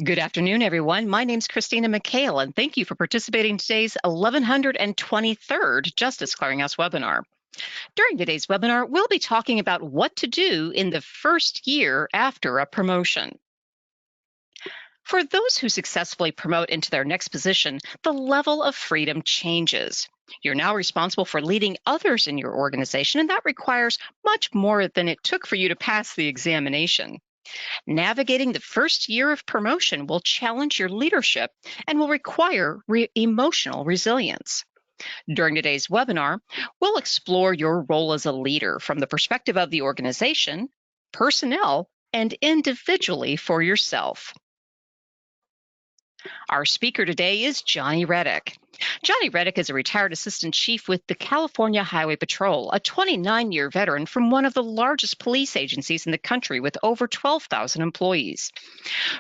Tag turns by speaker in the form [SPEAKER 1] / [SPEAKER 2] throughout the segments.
[SPEAKER 1] Good afternoon, everyone. My name's Christina McHale, and thank you for participating in today's 1123rd Justice Clearinghouse webinar. During today's webinar, we'll be talking about what to do in the first year after a promotion. For those who successfully promote into their next position, the level of freedom changes. You're now responsible for leading others in your organization, and that requires much more than it took for you to pass the examination. Navigating the first year of promotion will challenge your leadership and will require emotional resilience. During today's webinar, we'll explore your role as a leader from the perspective of the organization, personnel, and individually for yourself. Our speaker today is Jonni Reddick. Jonni Reddick is a retired assistant chief with the California Highway Patrol, a 29-year veteran from one of the largest police agencies in the country with over 12,000 employees.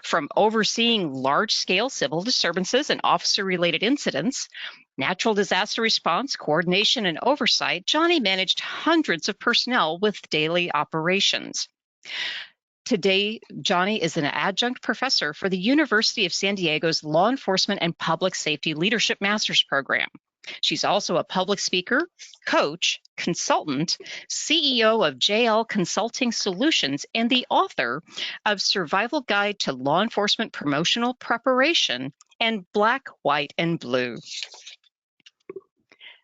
[SPEAKER 1] From overseeing large-scale civil disturbances and officer-related incidents, natural disaster response, coordination, and oversight, Jonni managed hundreds of personnel with daily operations. Today, Jonni is an adjunct professor for the University of San Diego's Law Enforcement and Public Safety Leadership Master's Program. She's also a public speaker, coach, consultant, CEO of JLConsultingSolutions, and the author of Survival Guide to Law Enforcement Promotional Preparation and Black, White, and Blue.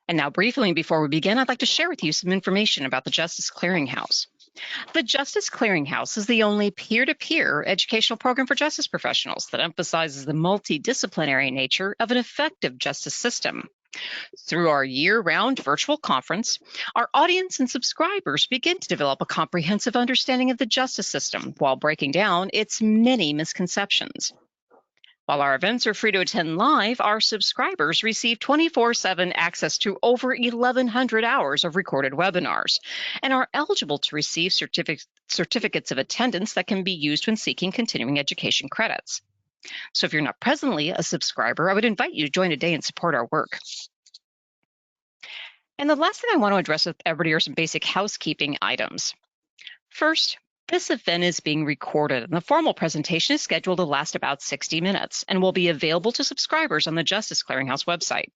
[SPEAKER 1] And now, briefly, before we begin, I'd like to share with you some information about the Justice Clearinghouse. The Justice Clearinghouse is the only peer-to-peer educational program for justice professionals that emphasizes the multidisciplinary nature of an effective justice system. Through our year-round virtual conference, our audience and subscribers begin to develop a comprehensive understanding of the justice system while breaking down its many misconceptions. While our events are free to attend live, our subscribers receive 24/7 access to over 1,100 hours of recorded webinars and are eligible to receive certificates of attendance that can be used when seeking continuing education credits. So if you're not presently a subscriber, I would invite you to join today and support our work. And the last thing I want to address with everybody are some basic housekeeping items. First, this event is being recorded, and the formal presentation is scheduled to last about 60 minutes and will be available to subscribers on the Justice Clearinghouse website.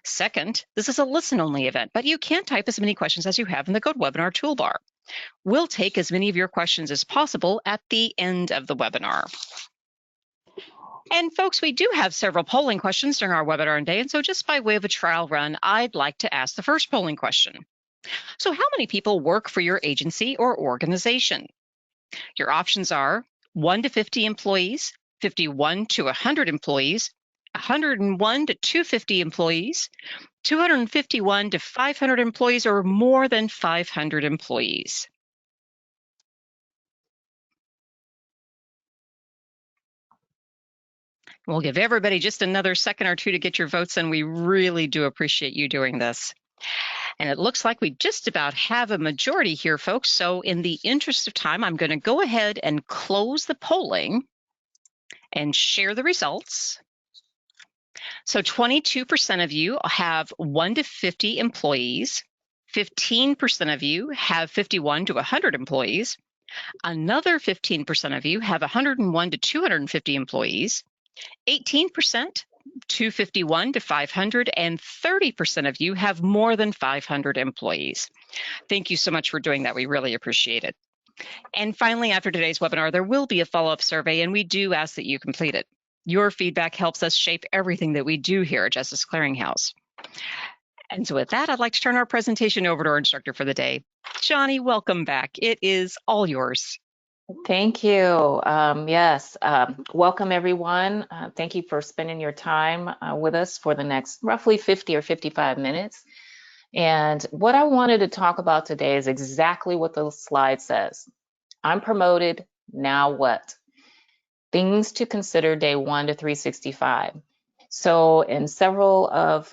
[SPEAKER 1] Second, this is a listen-only event, but you can type as many questions as you have in the GoToWebinar toolbar. We'll take as many of your questions as possible at the end of the webinar. And folks, we do have several polling questions during our webinar today, and so just by way of a trial run, I'd like to ask the first polling question. So how many people work for your agency or organization? Your options are 1 to 50 employees, 51 to 100 employees, 101 to 250 employees, 251 to 500 employees, or more than 500 employees. We'll give everybody just another second or two to get your votes, and we really do appreciate you doing this. And it looks like we just about have a majority here, folks. So in the interest of time, I'm going to go ahead and close the polling and share the results. So 22% of you have 1 to 50 employees. 15% of you have 51 to 100 employees. Another 15% of you have 101 to 250 employees. 18% 251 to 500, and 30% of you have more than 500 employees. Thank you so much for doing that. We really appreciate it. And finally, after today's webinar, there will be a follow-up survey, and we do ask that you complete it. Your feedback helps us shape everything that we do here at Justice Clearinghouse. And so with that, I'd like to turn our presentation over to our instructor for the day. Jonni, welcome back. It is all yours.
[SPEAKER 2] Thank you. Welcome everyone. Thank you for spending your time with us for the next roughly 50 or 55 minutes. And what I wanted to talk about today is exactly what the slide says. I'm promoted, now what? Things to consider day 1 to 365. So in several of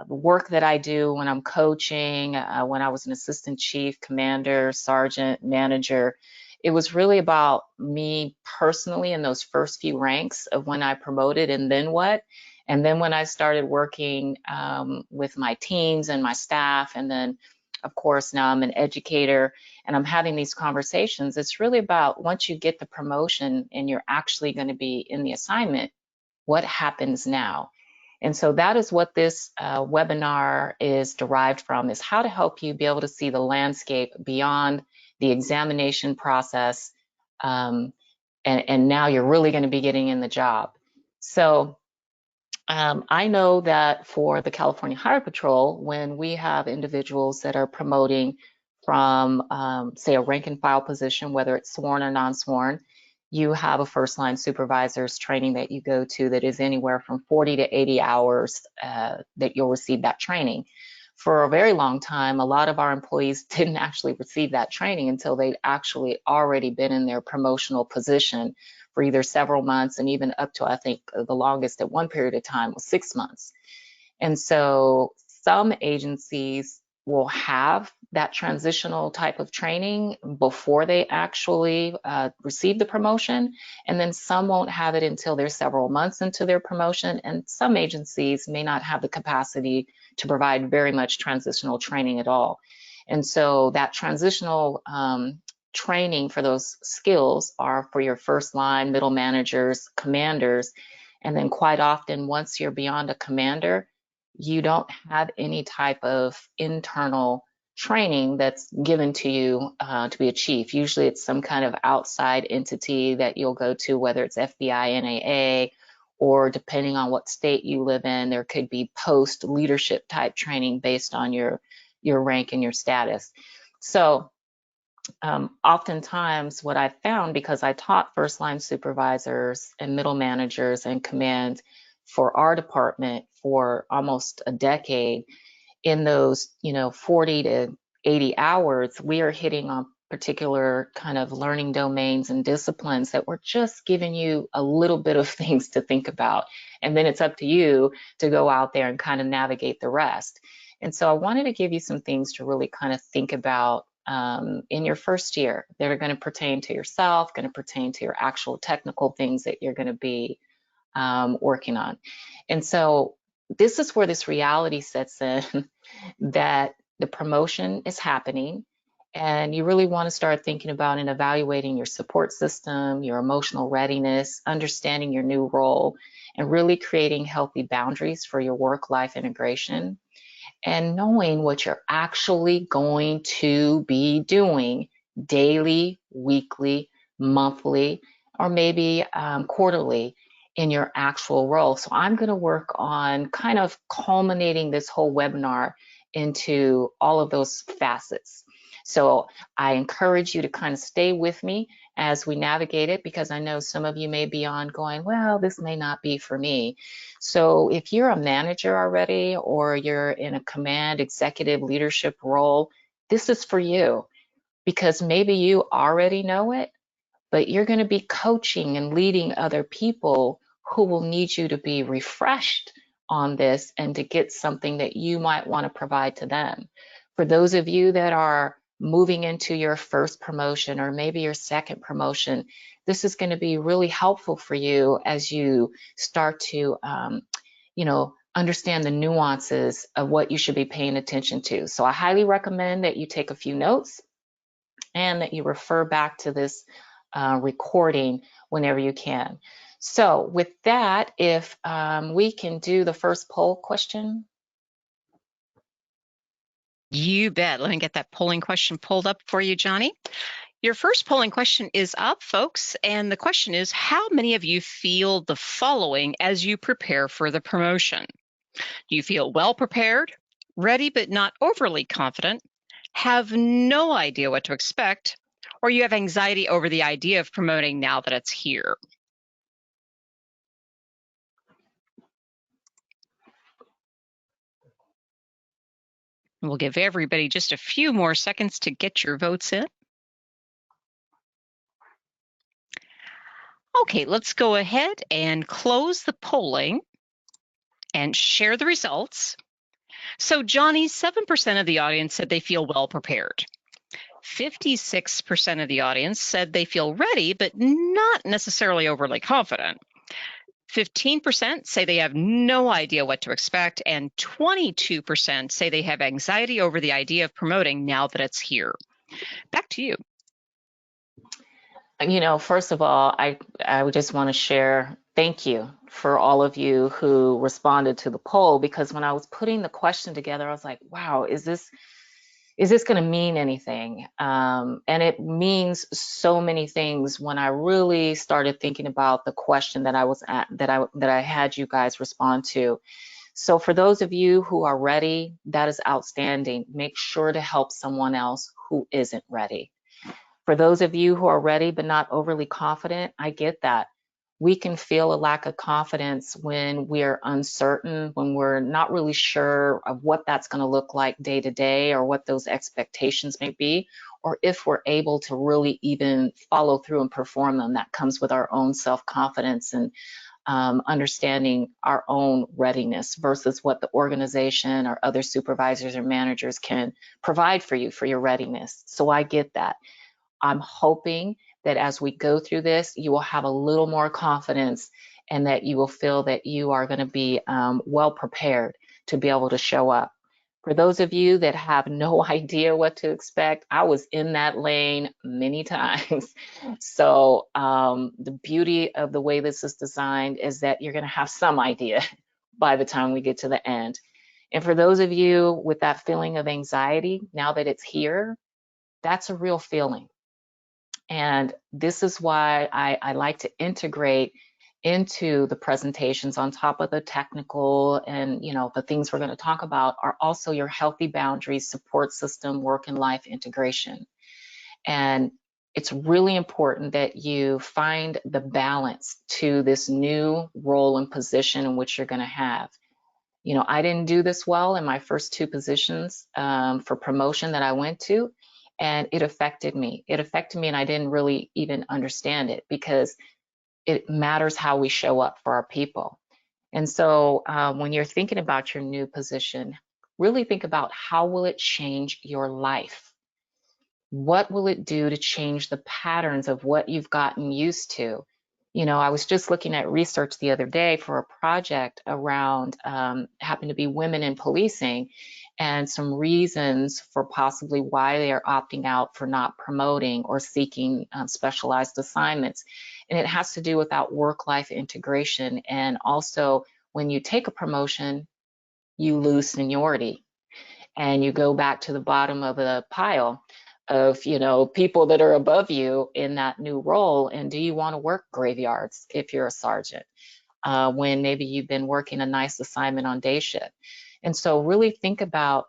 [SPEAKER 2] the work that I do when I'm coaching, when I was an assistant chief, commander, sergeant, manager, it was really about me personally in those first few ranks of when I promoted and then what. And then when I started working with my teams and my staff, and then of course, now I'm an educator and I'm having these conversations. It's really about once you get the promotion and you're actually going to be in the assignment, what happens now? And so that is what this webinar is derived from, is how to help you be able to see the landscape beyond the examination process. And now you're really going to be getting in the job. So I know that for the California Highway Patrol, when we have individuals that are promoting from, say, a rank and file position, whether it's sworn or non-sworn, you have a first line supervisor's training that you go to that is anywhere from 40 to 80 hours that you'll receive that training. For a very long time, a lot of our employees didn't actually receive that training until they'd actually already been in their promotional position for either several months, and even up to, I think, the longest at one period of time was 6 months. And so some agencies will have that transitional type of training before they actually receive the promotion, and then some won't have it until they're several months into their promotion, and some agencies may not have the capacity to provide very much transitional training at all. And so that transitional training for those skills are for your first line, middle managers, commanders, and then quite often once you're beyond a commander, you don't have any type of internal training that's given to you to be a chief. Usually it's some kind of outside entity that you'll go to, whether it's FBI, NAA, or depending on what state you live in, there could be post leadership type training based on your rank and your status. So oftentimes what I found, because I taught first line supervisors and middle managers and command for our department for almost a decade, in those 40 to 80 hours, we are hitting on particular kind of learning domains and disciplines that were just giving you a little bit of things to think about. And then it's up to you to go out there and kind of navigate the rest. And so I wanted to give you some things to really kind of think about in your first year that are going to pertain to yourself, going to pertain to your actual technical things that you're going to be working on. And so this is where this reality sets in that the promotion is happening, and you really want to start thinking about and evaluating your support system, your emotional readiness, understanding your new role, and really creating healthy boundaries for your work-life integration, and knowing what you're actually going to be doing daily, weekly, monthly, or maybe quarterly in your actual role. So I'm going to work on kind of culminating this whole webinar into all of those facets. So I encourage you to kind of stay with me as we navigate it, because I know some of you may be on going, well, this may not be for me. So if you're a manager already, or you're in a command executive leadership role, this is for you, because maybe you already know it, but you're going to be coaching and leading other people who will need you to be refreshed on this and to get something that you might want to provide to them. For those of you that are moving into your first promotion or maybe your second promotion, this is going to be really helpful for you as you start to, understand the nuances of what you should be paying attention to. So I highly recommend that you take a few notes and that you refer back to this recording whenever you can. So with that, if we can do the first poll question.
[SPEAKER 1] You bet. Let me get that polling question pulled up for you, Jonni. Your first polling question is up, folks, and the question is, how many of you feel the following as you prepare for the promotion? Do you feel well prepared, ready but not overly confident, have no idea what to expect, or you have anxiety over the idea of promoting now that it's here? We'll give everybody just a few more seconds to get your votes in. Okay, let's go ahead and close the polling and share the results. So, Jonni, 7% of the audience said they feel well prepared. 56% of the audience said they feel ready, but not necessarily overly confident. 15% say they have no idea what to expect, and 22% say they have anxiety over the idea of promoting now that it's here. Back to you.
[SPEAKER 2] First of all, I would just want to share thank you for all of you who responded to the poll, because when I was putting the question together, I was like, wow, is this going to mean anything? And it means so many things when I really started thinking about the question that I had you guys respond to. So for those of you who are ready, that is outstanding. Make sure to help someone else who isn't ready. For those of you who are ready but not overly confident, I get that. We can feel a lack of confidence when we're uncertain, when we're not really sure of what that's going to look like day to day, or what those expectations may be, or if we're able to really even follow through and perform them. That comes with our own self-confidence and understanding our own readiness versus what the organization or other supervisors or managers can provide for you for your readiness. So I get that. I'm hoping that as we go through this, you will have a little more confidence, and that you will feel that you are going to be well prepared to be able to show up. For those of you that have no idea what to expect, I was in that lane many times. So the beauty of the way this is designed is that you're going to have some idea by the time we get to the end. And for those of you with that feeling of anxiety, now that it's here, that's a real feeling. And this is why I like to integrate into the presentations, on top of the technical and the things we're going to talk about, are also your healthy boundaries, support system, work and life integration. And it's really important that you find the balance to this new role and position in which you're going to have. I didn't do this well in my first two positions for promotion that I went to, and it affected me. It affected me, and I didn't really even understand it, because it matters how we show up for our people. And so when you're thinking about your new position, really think about, how will it change your life? What will it do to change the patterns of what you've gotten used to? I was just looking at research the other day for a project around, happened to be women in policing, and some reasons for possibly why they are opting out for not promoting or seeking specialized assignments. And it has to do with that work-life integration. And also, when you take a promotion, you lose seniority, and you go back to the bottom of the pile of people that are above you in that new role. And do you want to work graveyards if you're a sergeant, when maybe you've been working a nice assignment on day shift? And so really think about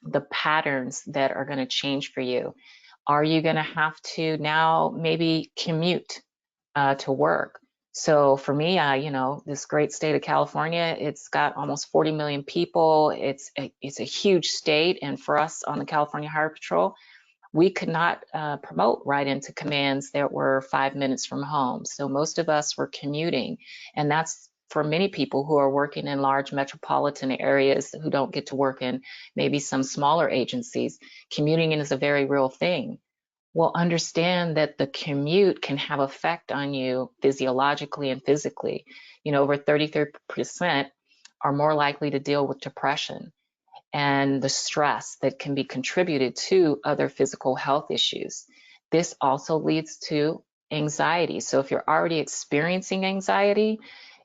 [SPEAKER 2] the patterns that are going to change for you. Are you going to have to now maybe commute to work? So for me, this great state of California, it's got almost 40 million people. It's a huge state. And for us on the California Highway Patrol, we could not promote right into commands that were 5 minutes from home. So most of us were commuting. And that's for many people who are working in large metropolitan areas, who don't get to work in maybe some smaller agencies. Commuting is a very real thing. Well, understand that the commute can have effect on you physiologically and physically. Over 33% are more likely to deal with depression and the stress that can be contributed to other physical health issues. This also leads to anxiety. So if you're already experiencing anxiety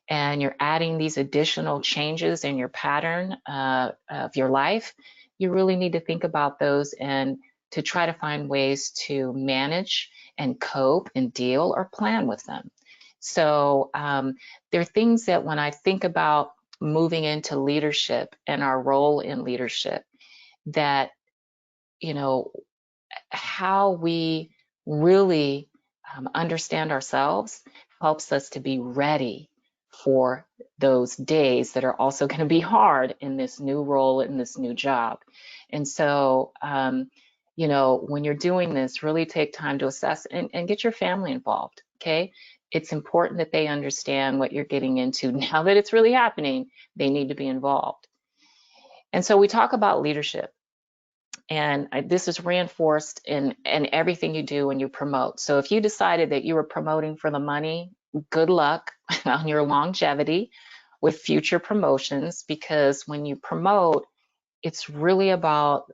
[SPEAKER 2] and you're adding these additional changes in your pattern of your life, you really need to think about those, and to try to find ways to manage and cope and deal or plan with them. So there are things that, when I think about moving into leadership and our role in leadership, that how we really understand ourselves helps us to be ready for those days that are also going to be hard in this new role, in this new job. And so when you're doing this, really take time to assess and get your family involved. Okay, it's important that they understand what you're getting into. Now that it's really happening, they need to be involved. And so we talk about leadership, and this is reinforced in everything you do when you promote. So if you decided that you were promoting for the money, good luck on your longevity with future promotions, because when you promote, it's really about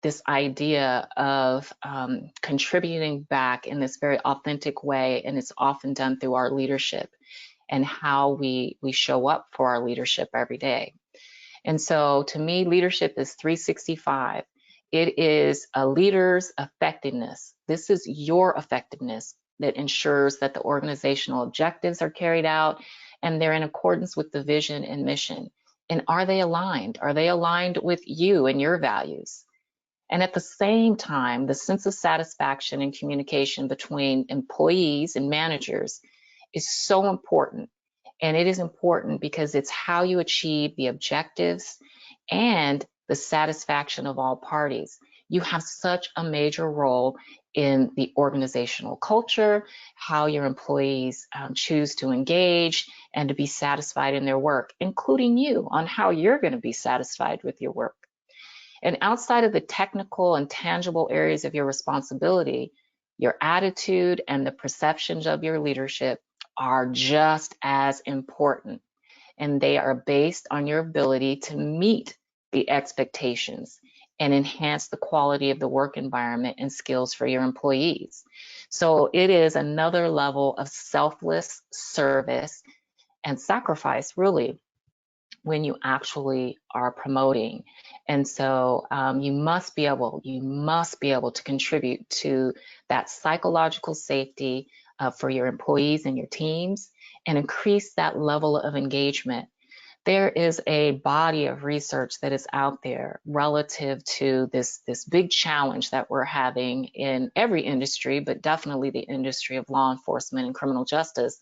[SPEAKER 2] this idea of contributing back in this very authentic way, and it's often done through our leadership and how we show up for our leadership every day. And so to me, leadership is 365. It is a leader's effectiveness. This is your effectiveness that ensures that the organizational objectives are carried out and they're in accordance with the vision and mission. And are they aligned? Are they aligned with you and your values? And at the same time, the sense of satisfaction and communication between employees and managers is so important. And it is important because it's how you achieve the objectives and the satisfaction of all parties. You have such a major role in the organizational culture, how your employees choose to engage and to be satisfied in their work, including you on how you're going to be satisfied with your work. And outside of the technical and tangible areas of your responsibility, your attitude and the perceptions of your leadership are just as important. And they are based on your ability to meet the expectations and enhance the quality of the work environment and skills for your employees. So it is another level of selfless service and sacrifice, really, when you actually are promoting. And so you must be able to contribute to that psychological safety for your employees and your teams, and increase that level of engagement. There is a body of research that is out there relative to this big challenge that we're having in every industry, but definitely the industry of law enforcement and criminal justice,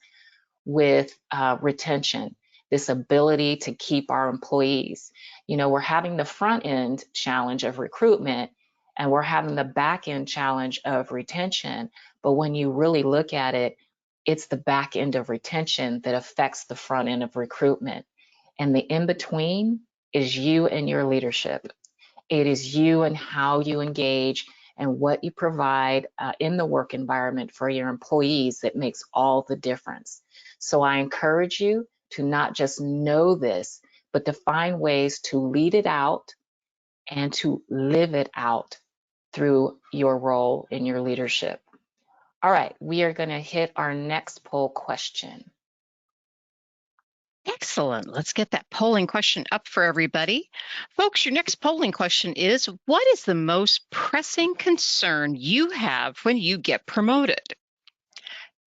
[SPEAKER 2] with retention, this ability to keep our employees. You know, we're having the front end challenge of recruitment, and we're having the back end challenge of retention. But when you really look at it, it's the back end of retention that affects the front end of recruitment. And the in between is you and your leadership. It is you and how you engage and what you provide in the work environment for your employees that makes all the difference. So I encourage you to not just know this, but to find ways to lead it out and to live it out through your role in your leadership. All right, we are going to hit our next poll question.
[SPEAKER 1] Excellent. Let's get that polling question up for everybody. Folks, your next polling question is, what is the most pressing concern you have when you get promoted?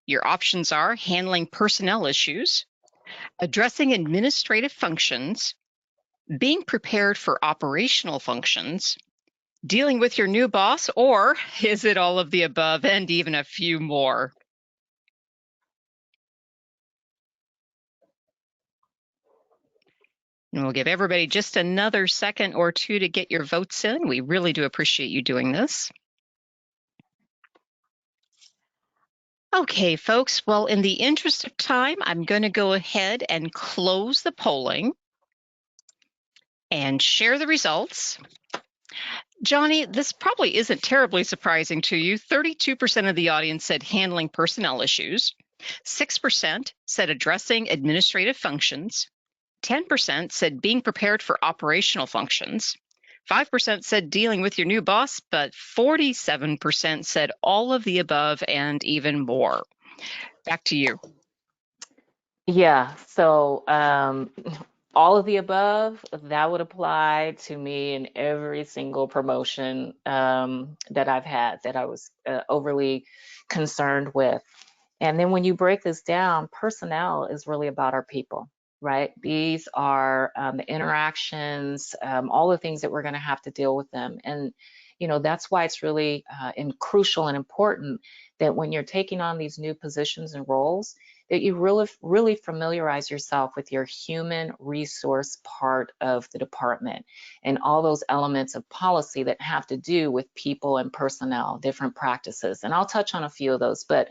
[SPEAKER 1] Your options are handling personnel issues, addressing administrative functions, being prepared for operational functions, dealing with your new boss, or is it all of the above and even a few more? And we'll give everybody just another second or two to get your votes in. We really do appreciate you doing this. Okay, folks. Well, in the interest of time, I'm going to go ahead and close the polling and share the results. Jonni, this probably isn't terribly surprising to you. 32% of the audience said handling personnel issues. 6% said addressing administrative functions. 10% said being prepared for operational functions. 5% said dealing with your new boss, but 47% said all of the above and even more. Back to you.
[SPEAKER 2] Yeah, so all of the above, that would apply to me in every single promotion that I've had that I was overly concerned with. And then when you break this down, personnel is really about our people, right? These are the interactions, all the things that we're going to have to deal with them. And, you know, that's why it's really crucial and important that when you're taking on these new positions and roles, that you really familiarize yourself with your human resource part of the department and all those elements of policy that have to do with people and personnel, different practices. And I'll touch on a few of those, but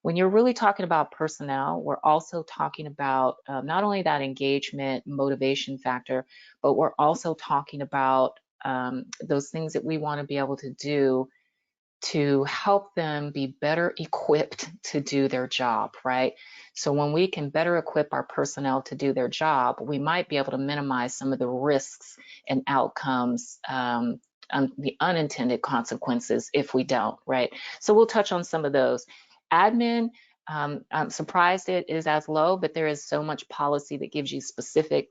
[SPEAKER 2] when you're really talking about personnel, we're also talking about not only that engagement, motivation factor, but we're also talking about those things that we want to be able to do to help them be better equipped to do their job, right? So when we can better equip our personnel to do their job, we might be able to minimize some of the risks and outcomes, the unintended consequences if we don't, right? So we'll touch on some of those. Admin, I'm surprised it is as low, but there is so much policy that gives you specific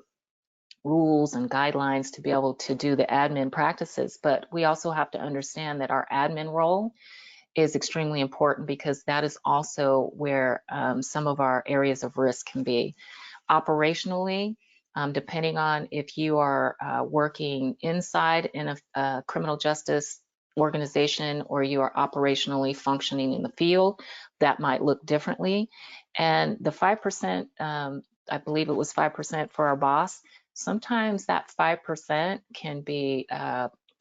[SPEAKER 2] rules and guidelines to be able to do the admin practices. But we also have to understand that our admin role is extremely important, because that is also where some of our areas of risk can be. Operationally, depending on if you are working inside in a criminal justice organization or you are operationally functioning in the field, that might look differently. And the 5%, I believe it was 5% for our boss, sometimes that 5% can be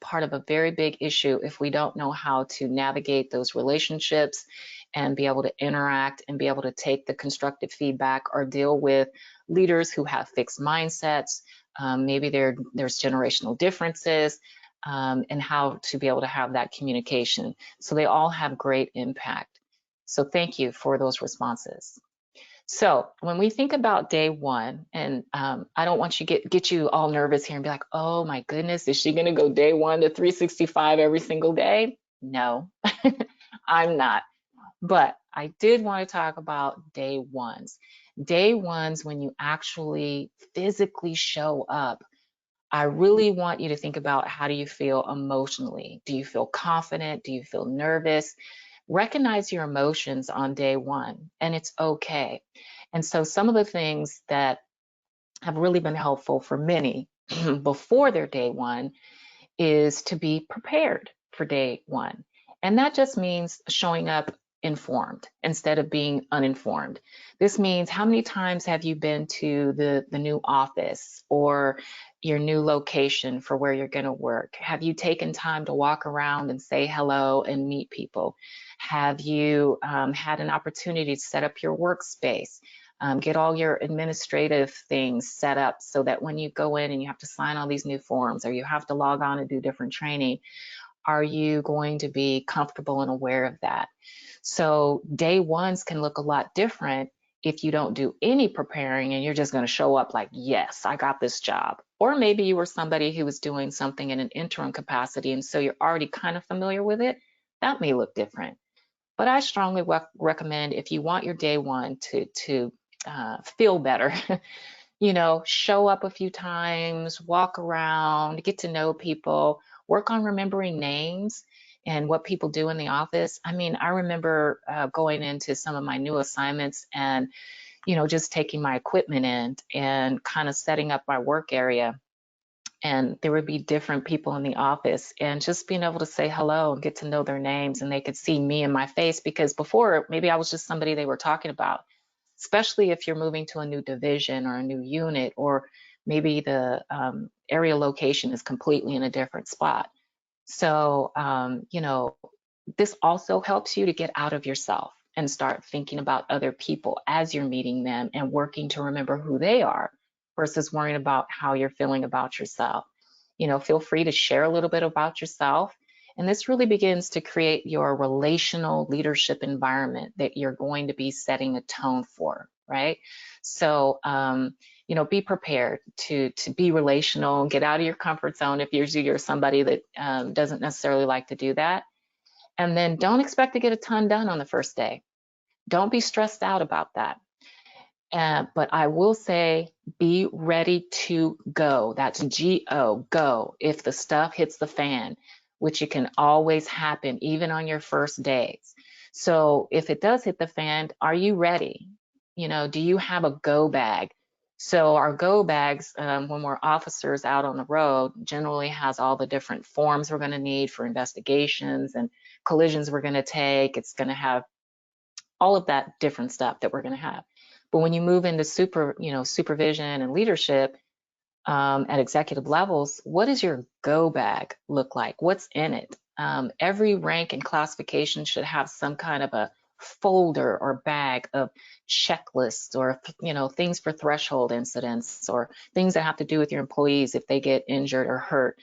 [SPEAKER 2] part of a very big issue if we don't know how to navigate those relationships and be able to interact and be able to take the constructive feedback or deal with leaders who have fixed mindsets. Maybe there's generational differences, and how to be able to have that communication. So they all have great impact. So thank you for those responses. So when we think about day one, and I don't want you get you all nervous here and be like, oh my goodness, is she going to go day one to 365 every single day? No, I'm not. But I did want to talk about day ones. Day ones, when you actually physically show up, I really want you to think about, how do you feel emotionally? Do you feel confident? Do you feel nervous? Recognize your emotions on day one, and it's okay. And so some of the things that have really been helpful for many before their day one is to be prepared for day one. And that just means showing up informed instead of being uninformed. This means, how many times have you been to the new office or your new location for where you're going to work? Have you taken time to walk around and say hello and meet people? Have you had an opportunity to set up your workspace? Get all your administrative things set up so that when you go in and you have to sign all these new forms or you have to log on and do different training, are you going to be comfortable and aware of that? So day ones can look a lot different if you don't do any preparing and you're just going to show up like, yes, I got this job. Or maybe you were somebody who was doing something in an interim capacity, and so you're already kind of familiar with it. That may look different. But I strongly recommend, if you want your day one to feel better, show up a few times, walk around, get to know people, work on remembering names and what people do in the office. I mean, I remember going into some of my new assignments and, just taking my equipment in and kind of setting up my work area. And there would be different people in the office, and just being able to say hello and get to know their names, and they could see me and my face, because before maybe I was just somebody they were talking about, especially if you're moving to a new division or a new unit, or maybe the area location is completely in a different spot. So, this also helps you to get out of yourself and start thinking about other people as you're meeting them and working to remember who they are versus worrying about how you're feeling about yourself. Feel free to share a little bit about yourself. And this really begins to create your relational leadership environment that you're going to be setting a tone for, right? So, be prepared to be relational, get out of your comfort zone if you're somebody that doesn't necessarily like to do that. And then don't expect to get a ton done on the first day. Don't be stressed out about that. But I will say, be ready to go. That's G-O, go. If the stuff hits the fan, which it can always happen, even on your first days. So if it does hit the fan, are you ready? Do you have a go bag? So our go bags, when we're officers out on the road, generally has all the different forms we're going to need for investigations and collisions we're going to take. It's going to have all of that different stuff that we're going to have. But when you move into supervision and leadership at executive levels, what does your go bag look like? What's in it? Every rank and classification should have some kind of a folder or bag of checklists, or things for threshold incidents, or things that have to do with your employees if they get injured or hurt.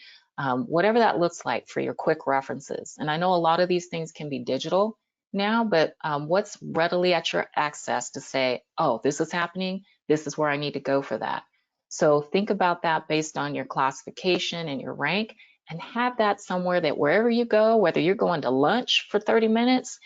[SPEAKER 2] whatever that looks like for your quick references. And I know a lot of these things can be digital now, but what's readily at your access to say, oh, this is happening, this is where I need to go for that. So think about that based on your classification and your rank, and have that somewhere that wherever you go, whether you're going to lunch for 30 minutes,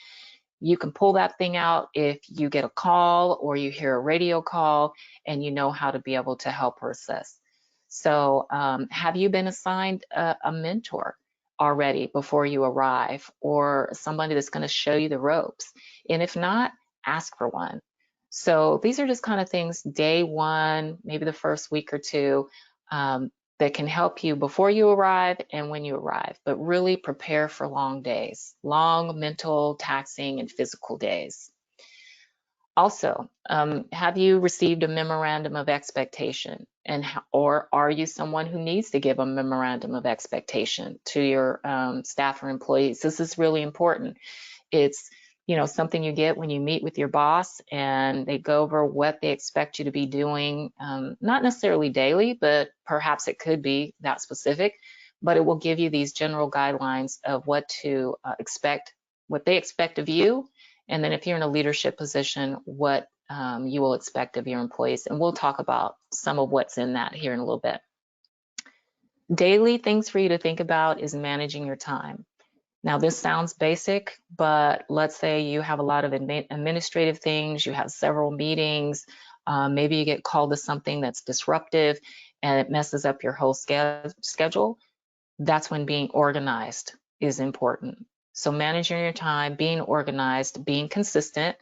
[SPEAKER 2] you can pull that thing out if you get a call or you hear a radio call and you know how to be able to help or assist. So have you been assigned a mentor already before you arrive, or somebody that's going to show you the ropes? And if not, ask for one. So these are just kind of things day one, maybe the first week or two, that can help you before you arrive and when you arrive, but really prepare for long days, long mental, taxing, and physical days. Also, have you received a memorandum of expectation? Or are you someone who needs to give a memorandum of expectation to your staff or employees? This is really important. It's something you get when you meet with your boss and they go over what they expect you to be doing, not necessarily daily, but perhaps it could be that specific, but it will give you these general guidelines of what to expect, what they expect of you. And then if you're in a leadership position, what you will expect of your employees. And we'll talk about some of what's in that here in a little bit. Daily things for you to think about is managing your time. Now, this sounds basic, but let's say you have a lot of administrative things, you have several meetings, maybe you get called to something that's disruptive and it messes up your whole schedule. That's when being organized is important. So managing your time, being organized, being consistent,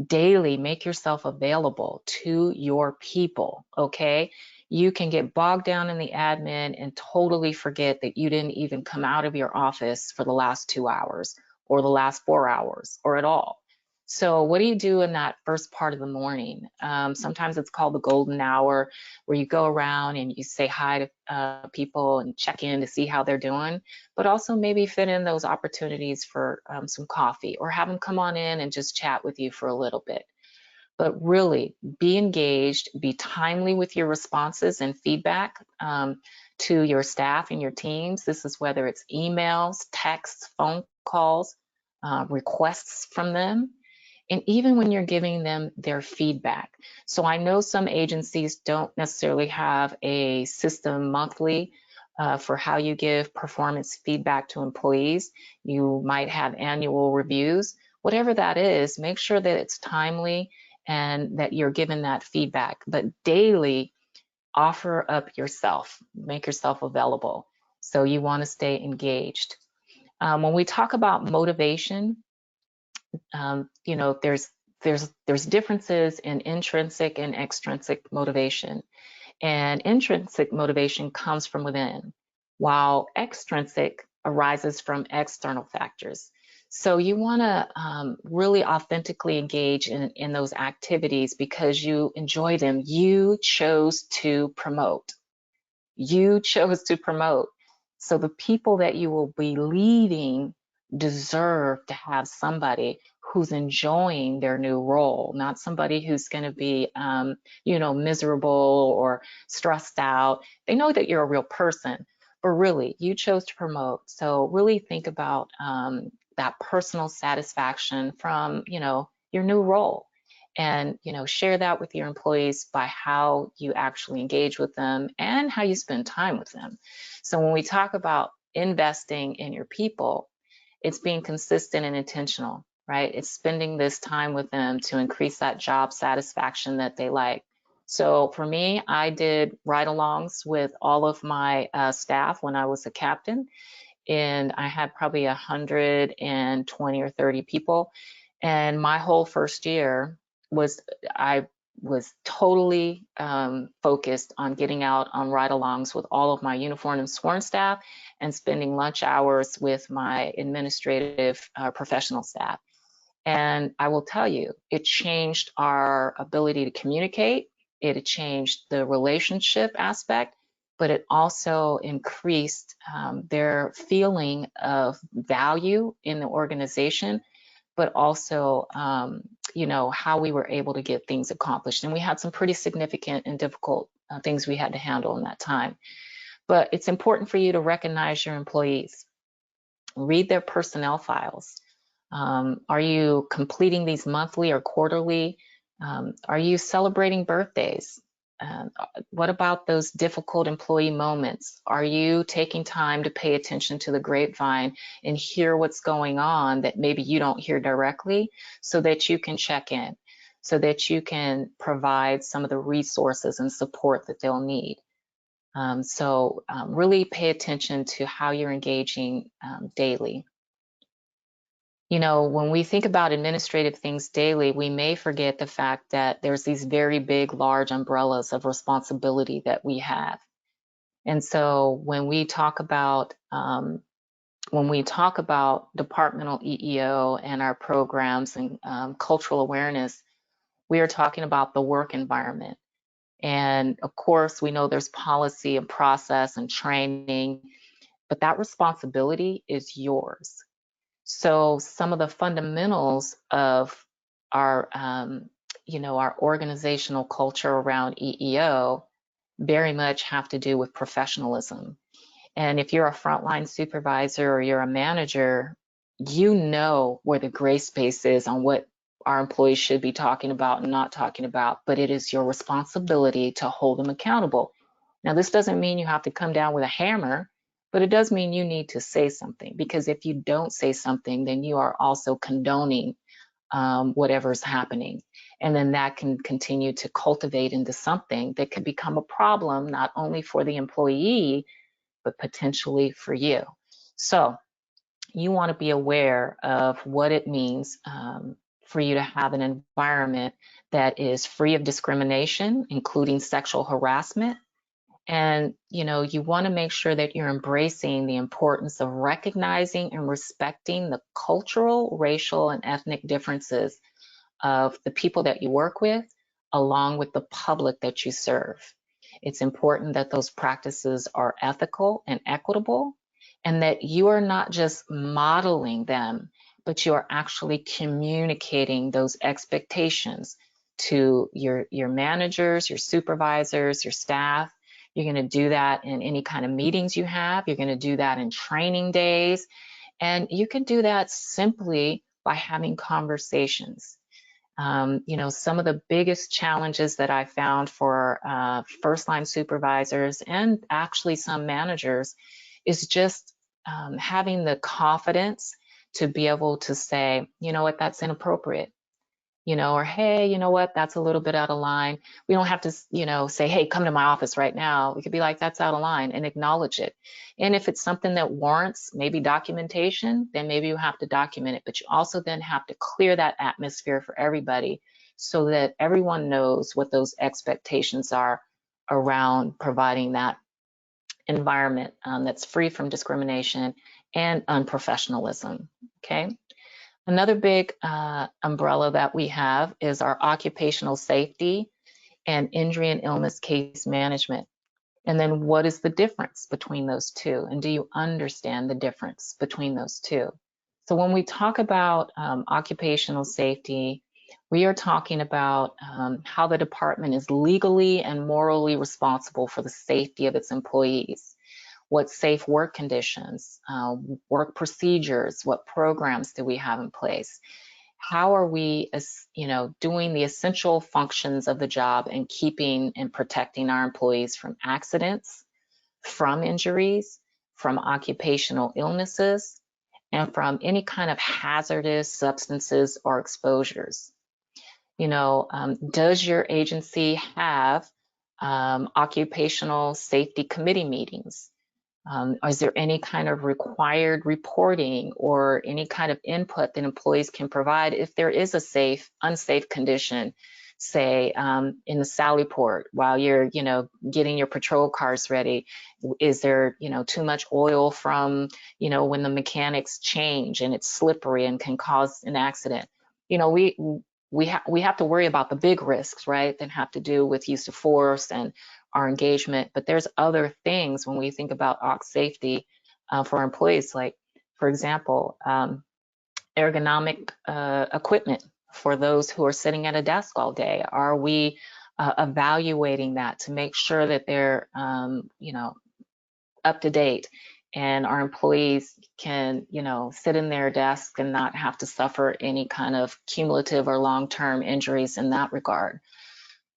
[SPEAKER 2] daily, make yourself available to your people, okay? You can get bogged down in the admin and totally forget that you didn't even come out of your office for the last 2 hours or the last 4 hours or at all. So what do you do in that first part of the morning? Sometimes it's called the golden hour, where you go around and you say hi to people and check in to see how they're doing, but also maybe fit in those opportunities for some coffee, or have them come on in and just chat with you for a little bit. But really be engaged, be timely with your responses and feedback to your staff and your teams. This is whether it's emails, texts, phone calls, requests from them, and even when you're giving them their feedback. So I know some agencies don't necessarily have a system monthly for how you give performance feedback to employees. You might have annual reviews. Whatever that is, make sure that it's timely and that you're given that feedback. But daily, offer up yourself, make yourself available. So you want to stay engaged. When we talk about motivation, there's differences in intrinsic and extrinsic motivation. And intrinsic motivation comes from within, while extrinsic arises from external factors. So you want to really authentically engage in those activities because you enjoy them. You chose to promote. You chose to promote. So the people that you will be leading deserve to have somebody who's enjoying their new role, not somebody who's going to be, miserable or stressed out. They know that you're a real person, but really you chose to promote. So really think about that personal satisfaction from, your new role. And share that with your employees by how you actually engage with them and how you spend time with them. So when we talk about investing in your people, it's being consistent and intentional, right? It's spending this time with them to increase that job satisfaction that they like. So for me, I did ride-alongs with all of my staff when I was a captain, and I had probably 120 or 30 people. And my whole first year I was totally focused on getting out on ride-alongs with all of my uniformed and sworn staff and spending lunch hours with my administrative professional staff. And I will tell you, it changed our ability to communicate. It changed the relationship aspect, but it also increased their feeling of value in the organization, but also, how we were able to get things accomplished. And we had some pretty significant and difficult things we had to handle in that time. But it's important for you to recognize your employees. Read their personnel files. Are you completing these monthly or quarterly? Are you celebrating birthdays? What about those difficult employee moments? Are you taking time to pay attention to the grapevine and hear what's going on that maybe you don't hear directly, so that you can check in, so that you can provide some of the resources and support that they'll need? Really pay attention to how you're engaging daily. You know, when we think about administrative things daily, we may forget the fact that there's these very big, large umbrellas of responsibility that we have. And so when we talk about departmental EEO and our programs and cultural awareness, we are talking about the work environment. And of course, we know there's policy and process and training, but that responsibility is yours. So some of the fundamentals of our, our organizational culture around EEO very much have to do with professionalism. And if you're a frontline supervisor or you're a manager, you know where the gray space is on what our employees should be talking about and not talking about, but it is your responsibility to hold them accountable. Now, this doesn't mean you have to come down with a hammer, but it does mean you need to say something, because if you don't say something, then you are also condoning whatever's happening. And then that can continue to cultivate into something that could become a problem, not only for the employee, but potentially for you. So you want to be aware of what it means for you to have an environment that is free of discrimination, including sexual harassment. And you want to make sure that you're embracing the importance of recognizing and respecting the cultural, racial, and ethnic differences of the people that you work with, along with the public that you serve. It's important that those practices are ethical and equitable, and that you are not just modeling them, but you are actually communicating those expectations to your managers, your supervisors, your staff. You're going to do that in any kind of meetings you have. You're going to do that in training days. And you can do that simply by having conversations. Some of the biggest challenges that I found for first-line supervisors and actually some managers is just having the confidence to be able to say, you know what, that's inappropriate. Or hey, you know what, that's a little bit out of line. We don't have to, say, hey, come to my office right now. We could be like, that's out of line, and acknowledge it. And if it's something that warrants maybe documentation, then maybe you have to document it. But you also then have to clear that atmosphere for everybody, so that everyone knows what those expectations are around providing that environment that's free from discrimination and unprofessionalism. Okay. Another big umbrella that we have is our occupational safety and injury and illness case management. And then what is the difference between those two? And do you understand the difference between those two? So when we talk about occupational safety, we are talking about how the department is legally and morally responsible for the safety of its employees. What safe work conditions, work procedures, what programs do we have in place? How are we, doing the essential functions of the job and keeping and protecting our employees from accidents, from injuries, from occupational illnesses, and from any kind of hazardous substances or exposures? Does your agency have occupational safety committee meetings? Is there any kind of required reporting or any kind of input that employees can provide if there is a unsafe condition, say in the Sally Port while you're, getting your patrol cars ready? Is there, too much oil from, when the mechanics change and it's slippery and can cause an accident? We have to worry about the big risks, right, that have to do with use of force and our engagement. But there's other things when we think about OC safety for our employees, like, for example, ergonomic equipment for those who are sitting at a desk all day. Are we evaluating that to make sure that they're, up to date, and our employees can, sit in their desk and not have to suffer any kind of cumulative or long-term injuries in that regard.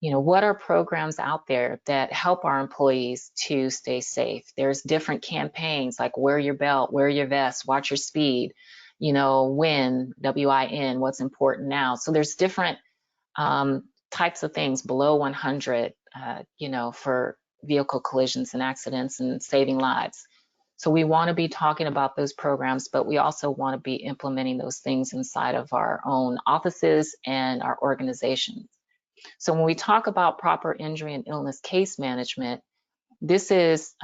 [SPEAKER 2] What are programs out there that help our employees to stay safe? There's different campaigns like wear your belt, wear your vest, watch your speed, win, WIN, what's important now. So there's different types of things below 100, for vehicle collisions and accidents and saving lives. So we want to be talking about those programs, but we also want to be implementing those things inside of our own offices and our organizations. So when we talk about proper injury and illness case management, this is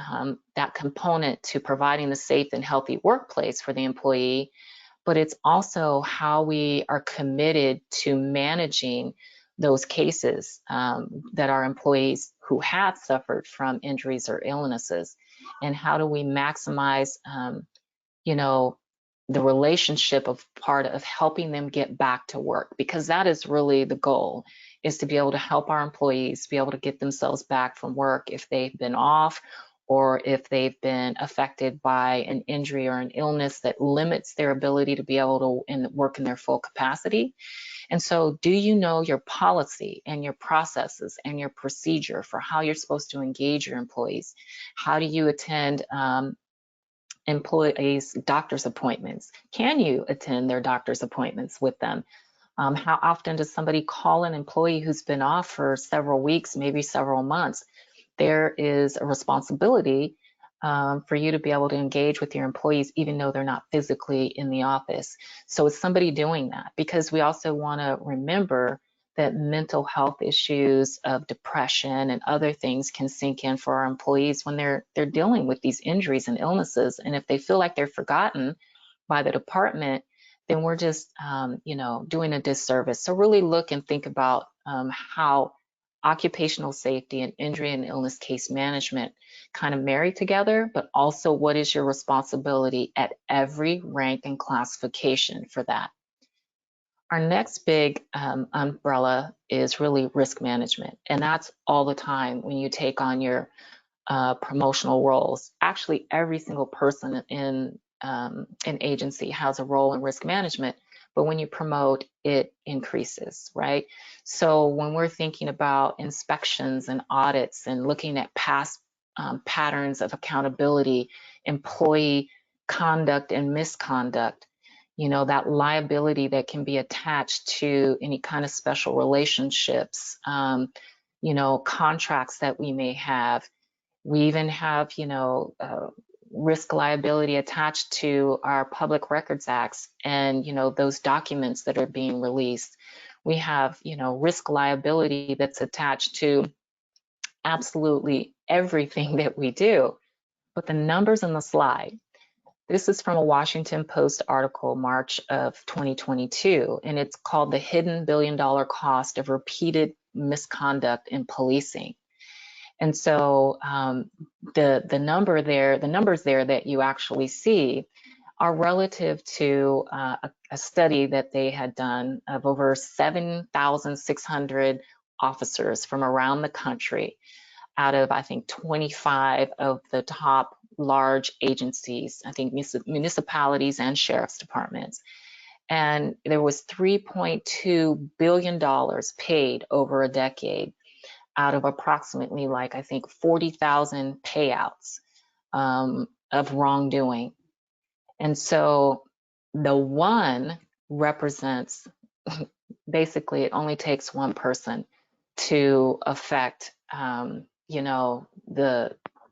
[SPEAKER 2] that component to providing the safe and healthy workplace for the employee, but it's also how we are committed to managing those cases that our employees who have suffered from injuries or illnesses, and how do we maximize, the relationship of part of helping them get back to work, because that is really the goal, is to be able to help our employees be able to get themselves back from work if they've been off or if they've been affected by an injury or an illness that limits their ability to be able to work in their full capacity. And so do you know your policy and your processes and your procedure for how you're supposed to engage your employees? How do you attend employees' doctor's appointments? Can you attend their doctor's appointments with them? How often does somebody call an employee who's been off for several weeks, maybe several months? There is a responsibility for you to be able to engage with your employees, even though they're not physically in the office. So it's somebody doing that, because we also want to remember that mental health issues of depression and other things can sink in for our employees when they're dealing with these injuries and illnesses. And if they feel like they're forgotten by the department, then we're just, doing a disservice. So really look and think about how occupational safety and injury and illness case management kind of marry together, but also what is your responsibility at every rank and classification for that. Our next big umbrella is really risk management, and that's all the time when you take on your promotional roles. Actually, every single person in an agency has a role in risk management, but when you promote, it increases, right? So when we're thinking about inspections and audits and looking at past patterns of accountability, employee conduct and misconduct, that liability that can be attached to any kind of special relationships, contracts that we may have. We even have, risk liability attached to our Public Records Acts and, those documents that are being released. We have, risk liability that's attached to absolutely everything that we do. But the numbers on the slide, this is from a Washington Post article, March of 2022, and it's called The Hidden Billion-Dollar Cost of Repeated Misconduct in Policing. And so the numbers there that you actually see are relative to a study that they had done of over 7,600 officers from around the country out of, I think, 25 of the top large agencies, I think municipalities and sheriff's departments. And there was $3.2 billion paid over a decade out of approximately, I think, 40,000 payouts of wrongdoing. And so the one represents, basically, it only takes one person to affect,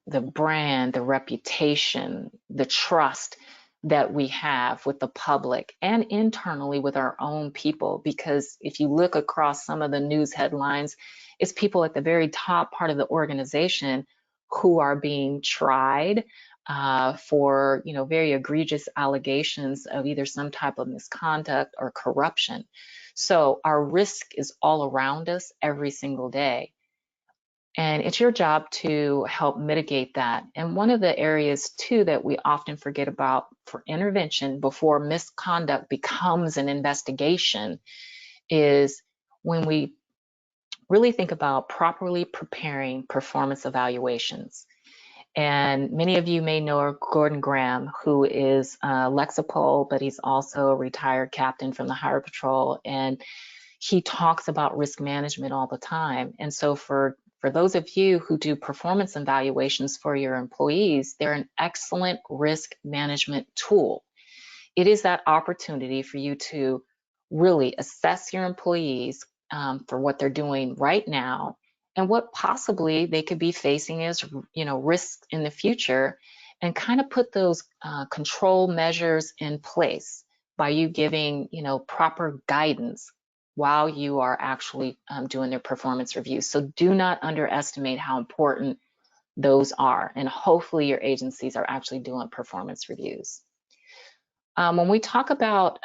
[SPEAKER 2] the brand, the reputation, the trust that we have with the public and internally with our own people. Because if you look across some of the news headlines, it's people at the very top part of the organization who are being tried for, very egregious allegations of either some type of misconduct or corruption. So our risk is all around us every single day. And it's your job to help mitigate that. And one of the areas, too, that we often forget about for intervention before misconduct becomes an investigation is when we really think about properly preparing performance evaluations. And many of you may know Gordon Graham, who is Lexapol, but he's also a retired captain from the Highway Patrol. And he talks about risk management all the time. And so for those of you who do performance evaluations for your employees, they're an excellent risk management tool. It is that opportunity for you to really assess your employees for what they're doing right now and what possibly they could be facing as risks in the future, and kind of put those control measures in place by you giving proper guidance while you are actually doing their performance reviews. So do not underestimate how important those are, and hopefully your agencies are actually doing performance reviews. When we talk about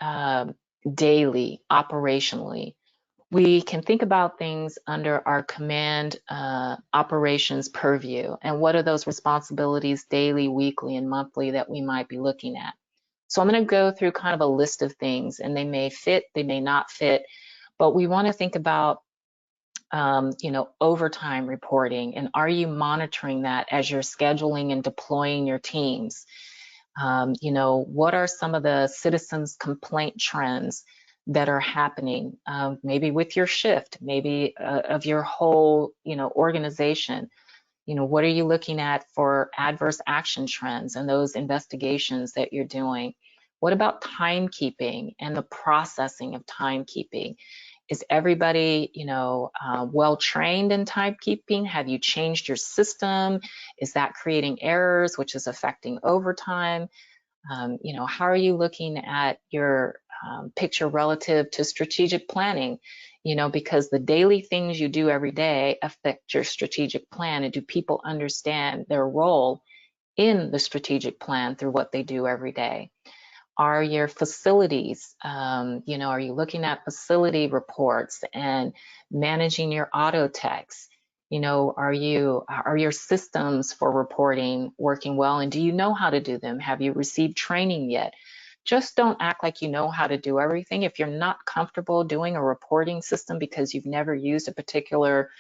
[SPEAKER 2] daily, operationally, we can think about things under our command operations purview. And what are those responsibilities daily, weekly, and monthly that we might be looking at? So I'm going to go through kind of a list of things, and they may fit, they may not fit, but we want to think about overtime reporting, and are you monitoring that as you're scheduling and deploying your teams? What are some of the citizens' complaint trends that are happening, maybe with your shift, maybe of your whole, organization? What are you looking at for adverse action trends and those investigations that you're doing? What about timekeeping and the processing of timekeeping? Is everybody, well trained in timekeeping? Have you changed your system? Is that creating errors, which is affecting overtime? How are you looking at your picture relative to strategic planning? Because the daily things you do every day affect your strategic plan. And do people understand their role in the strategic plan through what they do every day? Are your facilities, are you looking at facility reports and managing your auto techs? Are your systems for reporting working well, and do you know how to do them? Have you received training yet? Just don't act like you know how to do everything. If you're not comfortable doing a reporting system because you've never used a particular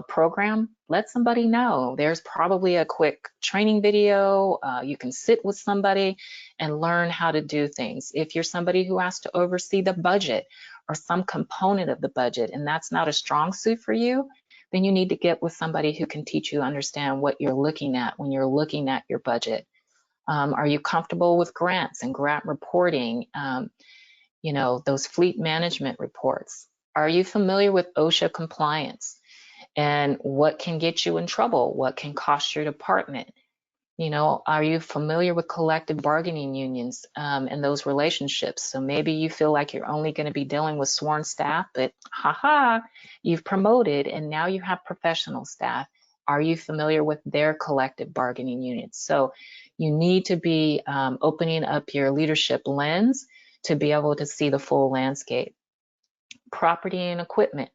[SPEAKER 2] program, let somebody know. There's probably a quick training video. You can sit with somebody and learn how to do things. If you're somebody who has to oversee the budget or some component of the budget, and that's not a strong suit for you, then you need to get with somebody who can teach you to understand what you're looking at when you're looking at your budget. Are you comfortable with grants and grant reporting? Those fleet management reports. Are you familiar with OSHA compliance and what can get you in trouble? What can cost your department? Are you familiar with collective bargaining unions and those relationships? So maybe you feel like you're only going to be dealing with sworn staff, but you've promoted and now you have professional staff. Are you familiar with their collective bargaining units? So you need to be opening up your leadership lens to be able to see the full landscape. Property and equipment.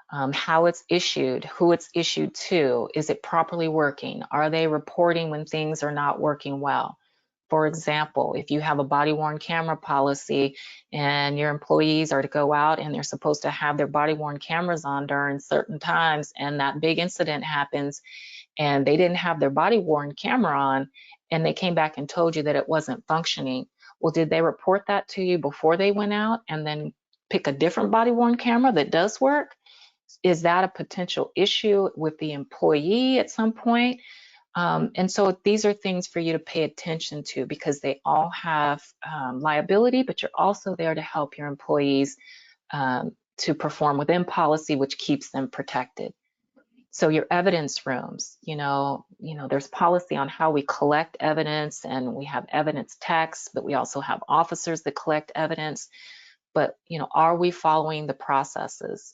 [SPEAKER 2] How it's issued, who it's issued to, is it properly working? Are they reporting when things are not working well? For example, if you have a body-worn camera policy and your employees are to go out and they're supposed to have their body-worn cameras on during certain times, and that big incident happens and they didn't have their body-worn camera on and they came back and told you that it wasn't functioning, well, did they report that to you before they went out and then pick a different body-worn camera that does work? Is that a potential issue with the employee at some point? And so these are things for you to pay attention to, because they all have liability, but you're also there to help your employees to perform within policy, which keeps them protected. So your evidence rooms, there's policy on how we collect evidence, and we have evidence techs, but we also have officers that collect evidence. But are we following the processes?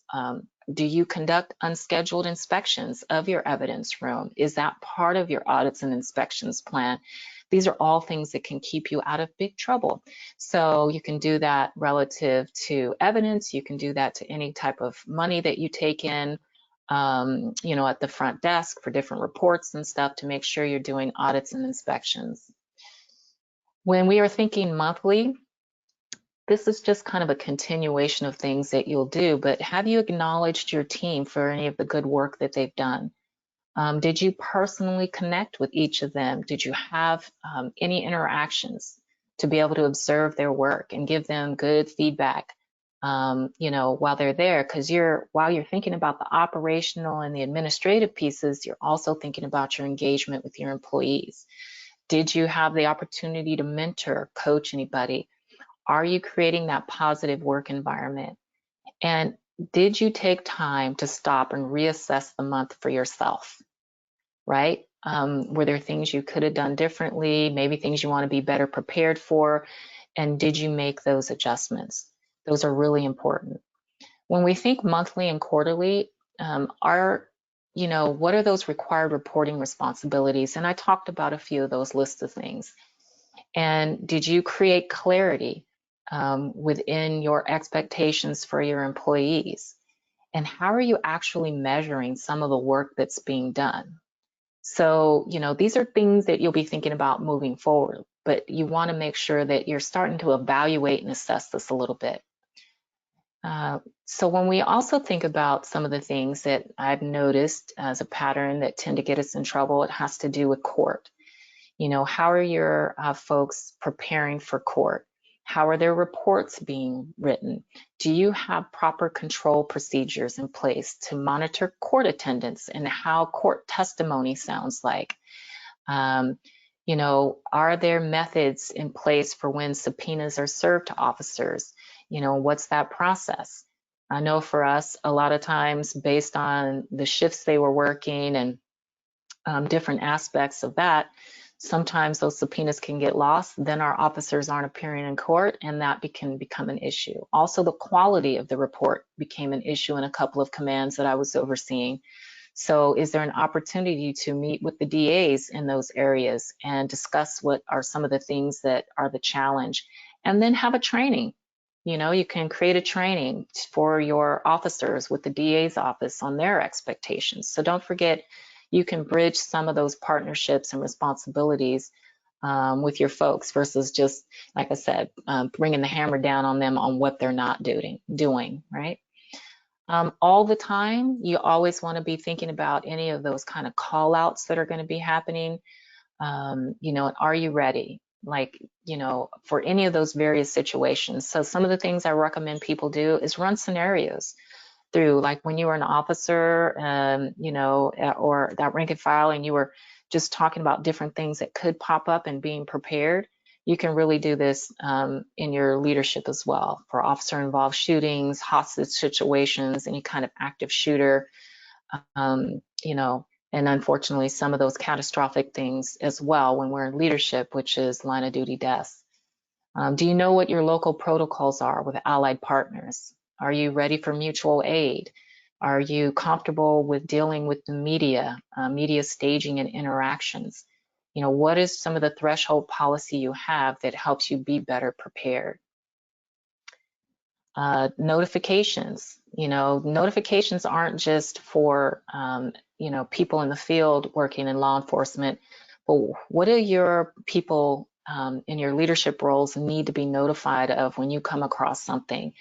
[SPEAKER 2] Do you conduct unscheduled inspections of your evidence room? Is that part of your audits and inspections plan? These are all things that can keep you out of big trouble. So you can do that relative to evidence. You can do that to any type of money that you take in, at the front desk for different reports and stuff, to make sure you're doing audits and inspections. When we are thinking monthly, this is just kind of a continuation of things that you'll do, but have you acknowledged your team for any of the good work that they've done? Did you personally connect with each of them? Did you have any interactions to be able to observe their work and give them good feedback, while they're there? Because while you're thinking about the operational and the administrative pieces, you're also thinking about your engagement with your employees. Did you have the opportunity to mentor, coach anybody? Are you creating that positive work environment? And did you take time to stop and reassess the month for yourself, right? Were there things you could have done differently, maybe things you want to be better prepared for? And did you make those adjustments? Those are really important. When we think monthly and quarterly, what are those required reporting responsibilities? And I talked about a few of those lists of things. And did you create clarity within your expectations for your employees? And how are you actually measuring some of the work that's being done? So, these are things that you'll be thinking about moving forward, but you want to make sure that you're starting to evaluate and assess this a little bit. So when we also think about some of the things that I've noticed as a pattern that tend to get us in trouble, it has to do with court. How are your folks preparing for court? How are their reports being written? Do you have proper control procedures in place to monitor court attendance and how court testimony sounds like? Are there methods in place for when subpoenas are served to officers? What's that process? I know for us, a lot of times based on the shifts they were working and different aspects of that, sometimes those subpoenas can get lost, then our officers aren't appearing in court, and that can become an issue. Also, the quality of the report became an issue in a couple of commands that I was overseeing. So is there an opportunity to meet with the DAs in those areas and discuss what are some of the things that are the challenge? And then have a training. You can create a training for your officers with the DA's office on their expectations. So don't forget, you can bridge some of those partnerships and responsibilities with your folks versus just, like I said, bringing the hammer down on them on what they're not doing, right? All the time, you always want to be thinking about any of those kind of call outs that are going to be happening. And are you ready? For any of those various situations. So some of the things I recommend people do is run scenarios through, like when you were an officer, or that rank and file, and you were just talking about different things that could pop up and being prepared. You can really do this in your leadership as well for officer-involved shootings, hostage situations, any kind of active shooter, and unfortunately some of those catastrophic things as well when we're in leadership, which is line of duty deaths. Do you know what your local protocols are with allied partners? Are you ready for mutual aid? Are you comfortable with dealing with the media staging and interactions? What is some of the threshold policy you have that helps you be better prepared? Notifications. Notifications aren't just for, people in the field working in law enforcement, but what do your people in your leadership roles need to be notified of when you come across something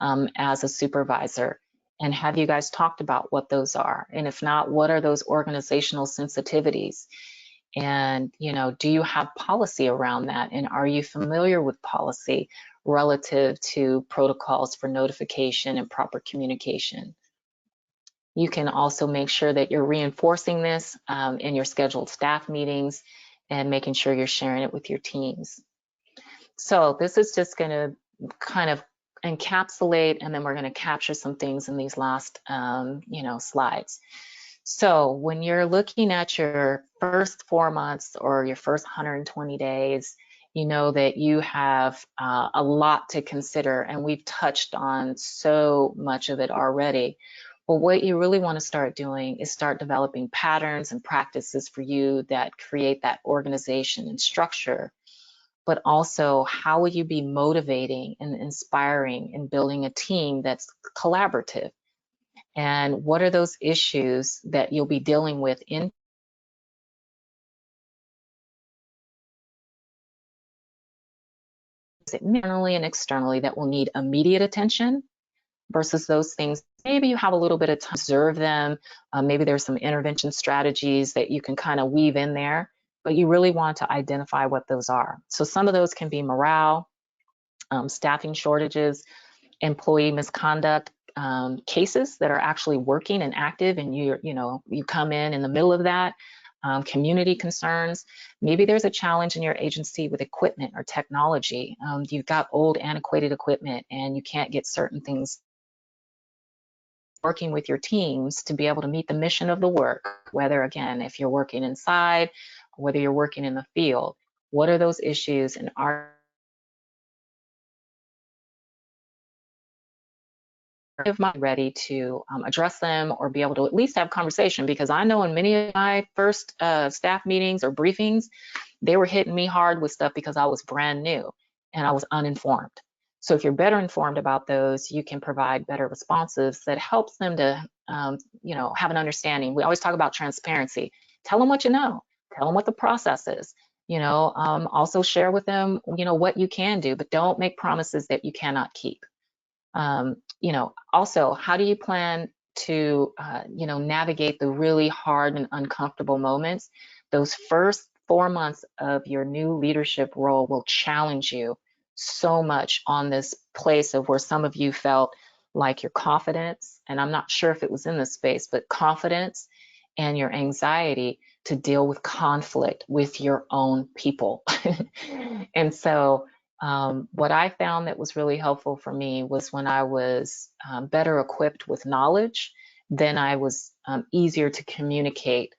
[SPEAKER 2] as a supervisor? And have you guys talked about what those are? And if not, what are those organizational sensitivities? And, do you have policy around that? And are you familiar with policy relative to protocols for notification and proper communication? You can also make sure that you're reinforcing this in your scheduled staff meetings and making sure you're sharing it with your teams. So this is just going to kind of encapsulate, and then we're going to capture some things in these last, slides. So when you're looking at your first 4 months or your first 120 days, you know that you have a lot to consider, and we've touched on so much of it already. But what you really want to start doing is start developing patterns and practices for you that create that organization and structure. But also, how will you be motivating and inspiring and building a team that's collaborative? And what are those issues that you'll be dealing with internally and externally that will need immediate attention, versus those things. Maybe you have a little bit of time to observe them. Maybe there's some intervention strategies that you can kind of weave in there, but you really want to identify what those are. So some of those can be morale, staffing shortages, employee misconduct, cases that are actually working and active, and you come in the middle of that. Community concerns. Maybe there's a challenge in your agency with equipment or technology. You've got old antiquated equipment and you can't get certain things working with your teams to be able to meet the mission of the work, whether, again, if you're working inside, whether you're working in the field. What are those issues, and are ready to address them or be able to at least have conversation? Because I know in many of my first staff meetings or briefings, they were hitting me hard with stuff because I was brand new and I was uninformed. So if you're better informed about those, you can provide better responses that helps them to have an understanding. We always talk about transparency. Tell them what you know. Tell them what the process is. Also share with them what you can do, but don't make promises that you cannot keep. Also, how do you plan to, navigate the really hard and uncomfortable moments? Those first 4 months of your new leadership role will challenge you so much on this place of where some of you felt like your confidence, and I'm not sure if it was in this space, but confidence and your anxiety to deal with conflict with your own people. And so what I found that was really helpful for me was when I was better equipped with knowledge, then I was easier to communicate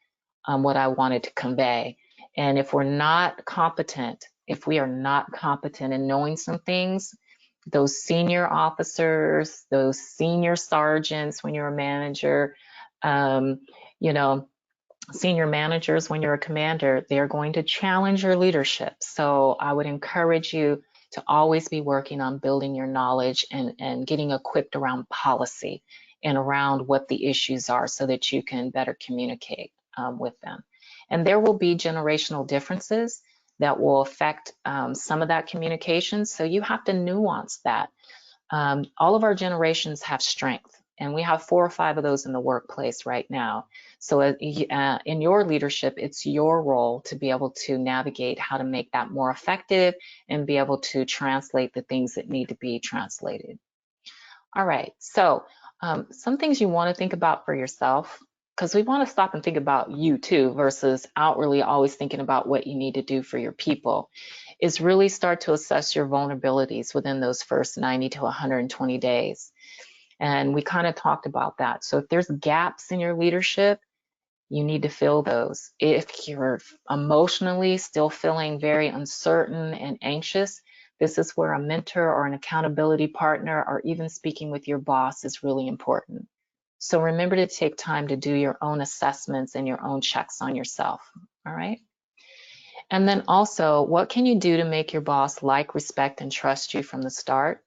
[SPEAKER 2] what I wanted to convey. And if we are not competent in knowing some things, those senior officers, those senior sergeants when you're a manager, senior managers when you're a commander, they're going to challenge your leadership. So I would encourage you to always be working on building your knowledge and getting equipped around policy and around what the issues are so that you can better communicate with them. And there will be generational differences that will affect some of that communication. So you have to nuance that. All of our generations have strength, and we have 4 or 5 of those in the workplace right now. So in your leadership, it's your role to be able to navigate how to make that more effective and be able to translate the things that need to be translated. All right, so some things you want to think about for yourself, because we want to stop and think about you too versus outwardly always thinking about what you need to do for your people, is really start to assess your vulnerabilities within those first 90 to 120 days. And we kind of talked about that. So if there's gaps in your leadership, you need to fill those. If you're emotionally still feeling very uncertain and anxious, this is where a mentor or an accountability partner or even speaking with your boss is really important. So remember to take time to do your own assessments and your own checks on yourself, all right? And then also, what can you do to make your boss like, respect, and trust you from the start?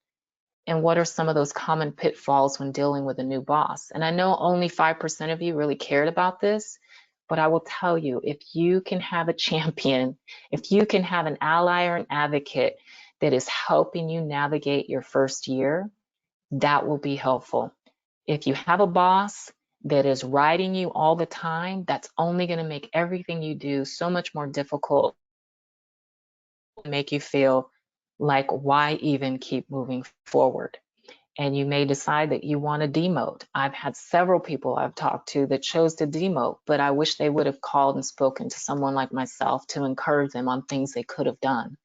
[SPEAKER 2] And what are some of those common pitfalls when dealing with a new boss? And I know only 5% of you really cared about this, but I will tell you, if you can have a champion, if you can have an ally or an advocate that is helping you navigate your first year, that will be helpful. If you have a boss that is riding you all the time, that's only going to make everything you do so much more difficult, make you feel like, why even keep moving forward? And you may decide that you want to demote. I've had several people I've talked to that chose to demote, but I wish they would have called and spoken to someone like myself to encourage them on things they could have done.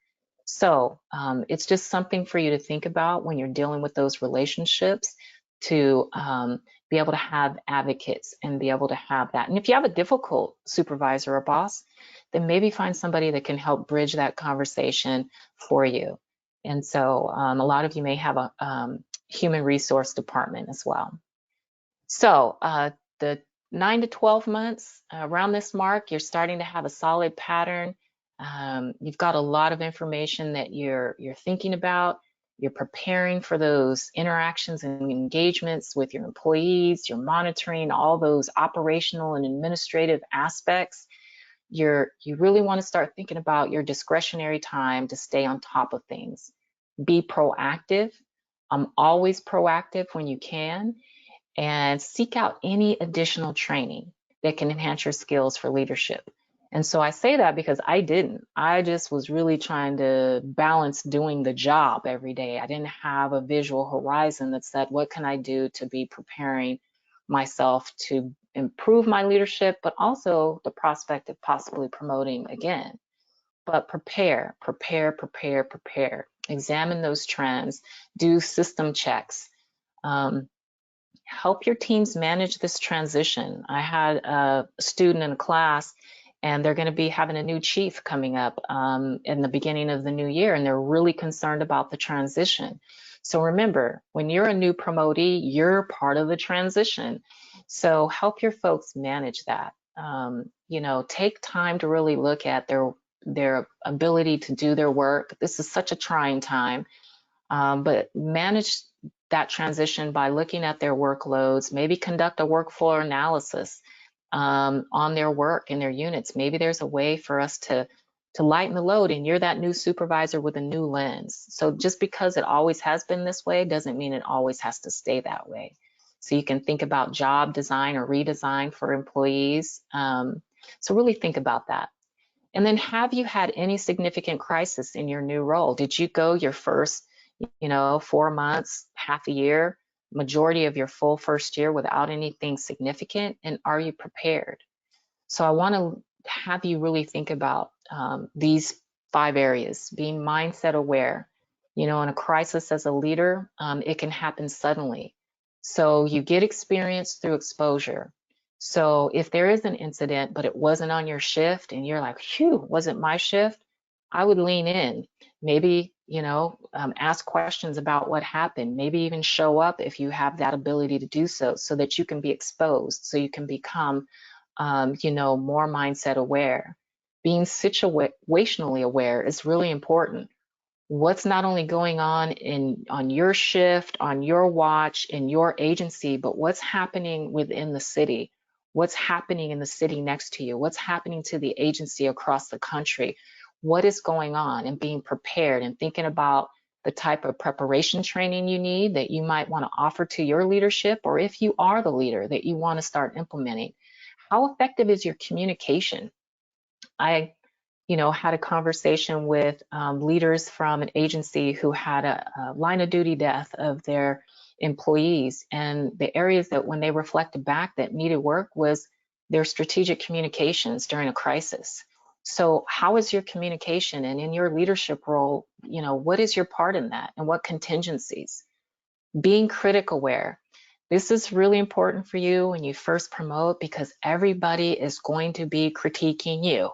[SPEAKER 2] So it's just something for you to think about when you're dealing with those relationships, to be able to have advocates and be able to have that. And if you have a difficult supervisor or boss, then maybe find somebody that can help bridge that conversation for you. And so a lot of you may have a human resource department as well. So the 9 to 12 months, around this mark, you're starting to have a solid pattern. You've got a lot of information that you're thinking about. You're preparing for those interactions and engagements with your employees. You're monitoring all those operational and administrative aspects. You really want to start thinking about your discretionary time to stay on top of things. Be proactive. Always proactive when you can, and seek out any additional training that can enhance your skills for leadership. And so I say that because I didn't. I just was really trying to balance doing the job every day. I didn't have a visual horizon that said, what can I do to be preparing myself to improve my leadership, but also the prospect of possibly promoting again. But prepare, prepare, prepare, prepare. Examine those trends, do system checks. Help your teams manage this transition. I had a student in a class, and they're going to be having a new chief coming up in the beginning of the new year, and they're really concerned about the transition. So remember, when you're a new promotee, you're part of the transition. So help your folks manage that. Take time to really look at their ability to do their work. This is such a trying time, but manage that transition by looking at their workloads, maybe conduct a workflow analysis on their work and their units. Maybe there's a way for us to lighten the load, and you're that new supervisor with a new lens. So just because it always has been this way doesn't mean it always has to stay that way. So you can think about job design or redesign for employees. So really think about that. And then, have you had any significant crisis in your new role? Did you go your first 4 months, half a year, majority of your full first year without anything significant? And are you prepared? So I want to have you really think about these 5 areas. Being mindset aware. In a crisis as a leader, it can happen suddenly. So you get experience through exposure. So if there is an incident, but it wasn't on your shift and you're like, phew, wasn't my shift, I would lean in. Maybe, ask questions about what happened. Maybe even show up if you have that ability to do so that you can be exposed, so you can become, more mindset aware. Being situationally aware is really important. What's not only going on on your shift, on your watch, in your agency, but what's happening within the city? What's happening in the city next to you? What's happening to the agency across the country? What is going on? And being prepared and thinking about the type of preparation training you need that you might want to offer to your leadership, or if you are the leader that you want to start implementing. How effective is your communication? I had a conversation with leaders from an agency who had a line of duty death of their employees. And the areas that when they reflected back that needed work was their strategic communications during a crisis. So how is your communication? And in your leadership role, what is your part in that, and what contingencies? Being critic aware. This is really important for you when you first promote, because everybody is going to be critiquing you.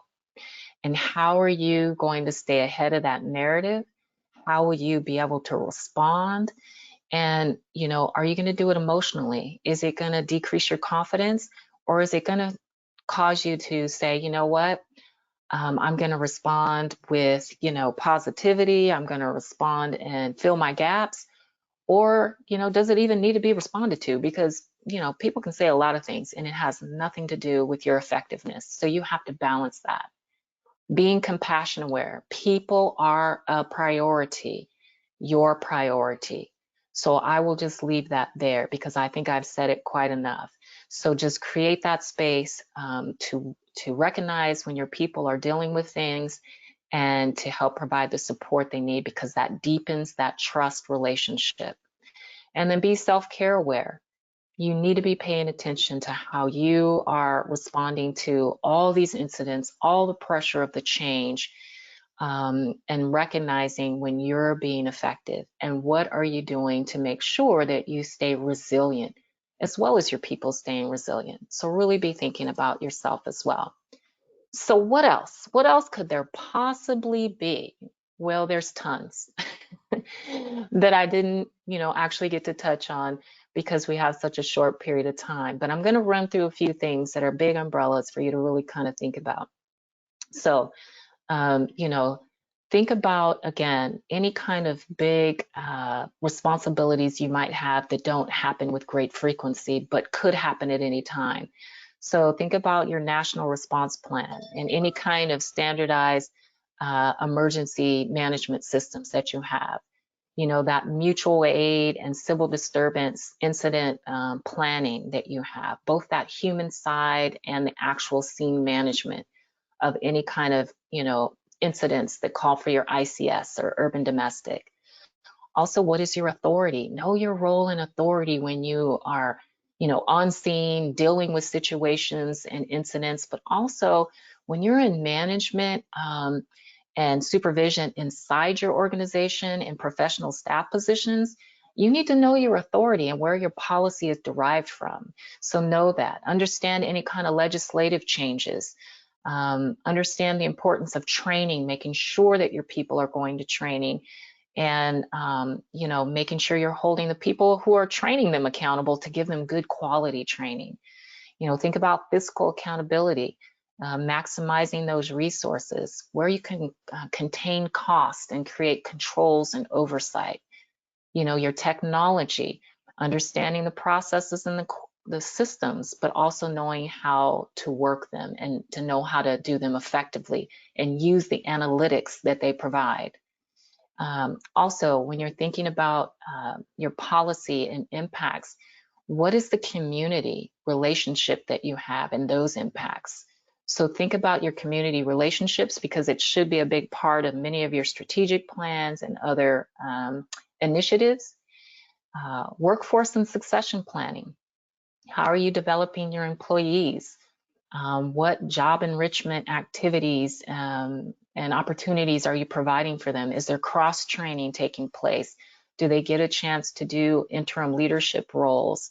[SPEAKER 2] And how are you going to stay ahead of that narrative? How will you be able to respond? And, are you going to do it emotionally? Is it going to decrease your confidence? Or is it going to cause you to say, you know what? I'm going to respond with, positivity. I'm going to respond and fill my gaps. Or, does it even need to be responded to? Because, people can say a lot of things and it has nothing to do with your effectiveness. So you have to balance that. Being compassion aware. People are a priority, your priority. So I will just leave that there because I think I've said it quite enough. So just create that space to recognize when your people are dealing with things, and to help provide the support they need, because that deepens that trust relationship. And then be self-care aware. You need to be paying attention to how you are responding to all these incidents, all the pressure of the change, and recognizing when you're being effective, and what are you doing to make sure that you stay resilient, as well as your people staying resilient. So really be thinking about yourself as well. So what else? What else could there possibly be? Well, there's tons that I didn't, actually get to touch on because we have such a short period of time. But I'm going to run through a few things that are big umbrellas for you to really kind of think about. So, think about, again, any kind of big responsibilities you might have that don't happen with great frequency, but could happen at any time. So think about your national response plan and any kind of standardized emergency management systems that you have. that mutual aid and civil disturbance incident planning that you have, both that human side and the actual scene management of any kind of, incidents that call for your ICS or urban domestic. Also, what is your authority? Know your role and authority when you are, on scene, dealing with situations and incidents, but also when you're in management and supervision inside your organization in professional staff positions, you need to know your authority and where your policy is derived from. So know that. Understand any kind of legislative changes. Understand the importance of training, making sure that your people are going to training, and making sure you're holding the people who are training them accountable to give them good quality training. Think about fiscal accountability, maximizing those resources where you can contain cost and create controls and oversight. Your technology, understanding the processes and the systems, but also knowing how to work them and to know how to do them effectively and use the analytics that they provide. Also, when you're thinking about your policy and impacts, what is the community relationship that you have and those impacts? So think about your community relationships, because it should be a big part of many of your strategic plans and other initiatives. Workforce and succession planning. How are you developing your employees? What job enrichment activities and opportunities are you providing for them? Is there cross training taking place? Do they get a chance to do interim leadership roles?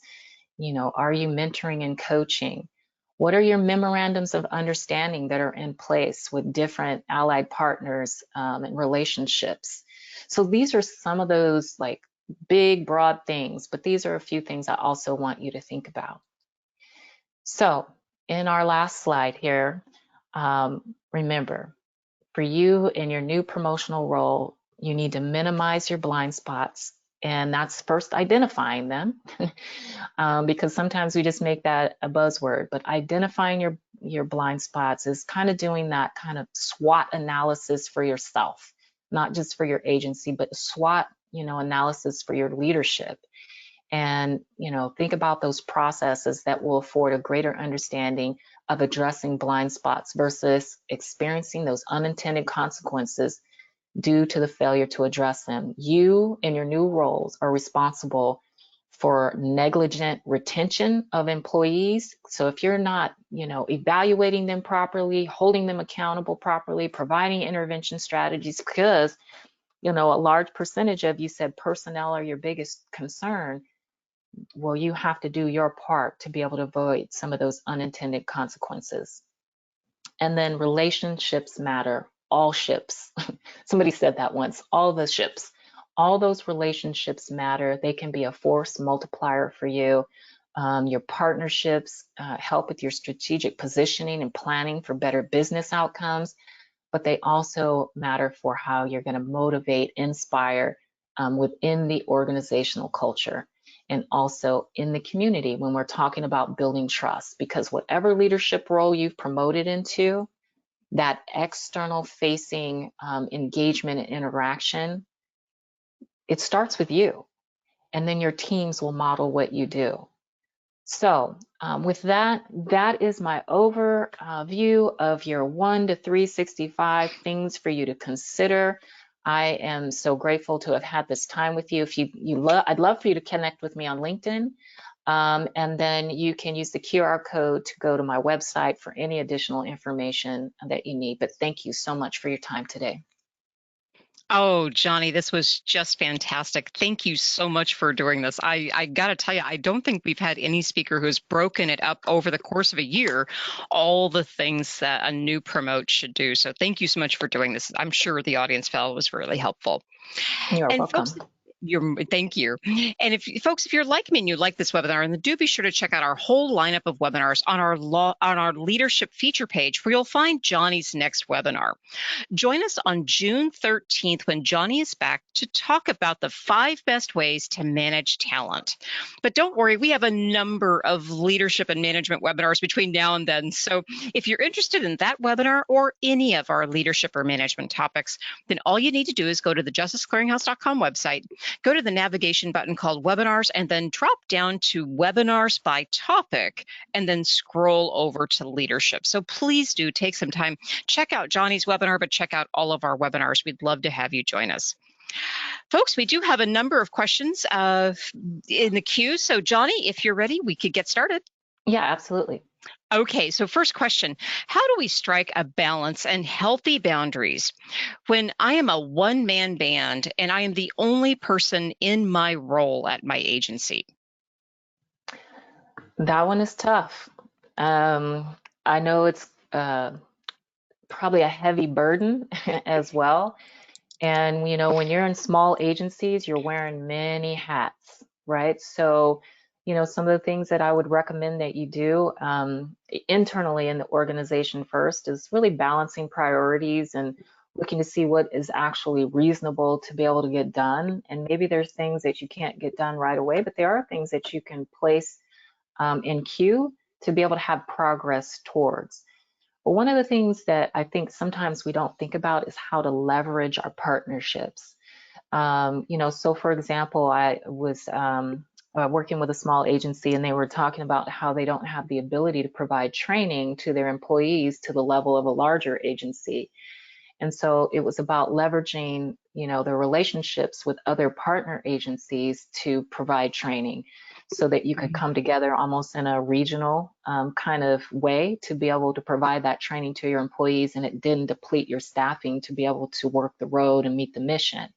[SPEAKER 2] Are you mentoring and coaching? What are your memorandums of understanding that are in place with different allied partners and relationships? So these are some of those like big, broad things, but these are a few things I also want you to think about. So in our last slide here, remember, for you in your new promotional role, you need to minimize your blind spots. And that's first identifying them, because sometimes we just make that a buzzword. But identifying your blind spots is kind of doing that kind of SWOT analysis for yourself, not just for your agency, but SWOT, analysis for your leadership. And think about those processes that will afford a greater understanding of addressing blind spots versus experiencing those unintended consequences due to the failure to address them. You in your new roles are responsible for negligent retention of employees. So if you're not evaluating them properly, holding them accountable properly, providing intervention strategies, because a large percentage of you said personnel are your biggest concern, well, you have to do your part to be able to avoid some of those unintended consequences. And then relationships matter, all ships. Somebody said that once, all the ships. All those relationships matter. They can be a force multiplier for you. Your partnerships help with your strategic positioning and planning for better business outcomes, but they also matter for how you're going to motivate, inspire within the organizational culture, and also in the community when we're talking about building trust. Because whatever leadership role you've promoted into, that external facing engagement and interaction, it starts with you, and then your teams will model what you do. So with that is my overview of your 1 to 365 things for you to consider. I am so grateful to have had this time with you. If I'd love for you to connect with me on LinkedIn, and then you can use the QR code to go to my website for any additional information that you need. But thank you so much for your time today.
[SPEAKER 1] Oh, Jonni, this was just fantastic. Thank you so much for doing this. I got to tell you, I don't think we've had any speaker who's broken it up over the course of a year, all the things that a new promote should do. So thank you so much for doing this. I'm sure the audience felt it was really helpful.
[SPEAKER 2] You're
[SPEAKER 1] And folks,
[SPEAKER 2] welcome.
[SPEAKER 1] Thank you. And if you're like me and you like this webinar, and do be sure to check out our whole lineup of webinars on our leadership feature page, where you'll find Jonni's next webinar. Join us on June 13th when Jonni is back to talk about the 5 best ways to manage talent. But don't worry, we have a number of leadership and management webinars between now and then. So if you're interested in that webinar or any of our leadership or management topics, then all you need to do is go to the justiceclearinghouse.com website, go to the navigation button called webinars, and then drop down to webinars by topic, and then scroll over to leadership. So please do take some time, check out Jonni's webinar, but check out all of our webinars. We'd love to have you join us. Folks, we do have a number of questions in the queue. So Jonni, if you're ready, we could get started.
[SPEAKER 2] Yeah, absolutely.
[SPEAKER 1] Okay, so first question, how do we strike a balance and healthy boundaries when I am a one-man band and I am the only person in my role at my agency?
[SPEAKER 2] That one is tough. I know it's probably a heavy burden as well. And, you know, when you're in small agencies, you're wearing many hats, right? So, you know, some of the things that I would recommend that you do internally in the organization first is really balancing priorities and looking to see what is actually reasonable to be able to get done. And maybe there's things that you can't get done right away, but there are things that you can place in queue to be able to have progress towards. But one of the things that I think sometimes we don't think about is how to leverage our partnerships. You know, so for example, I was working with a small agency, and they were talking about how they don't have the ability to provide training to their employees to the level of a larger agency. And so it was about leveraging, you know, the relationships with other partner agencies to provide training so that you could come together almost in a regional kind of way to be able to provide that training to your employees, and it didn't deplete your staffing to be able to work the road and meet the mission.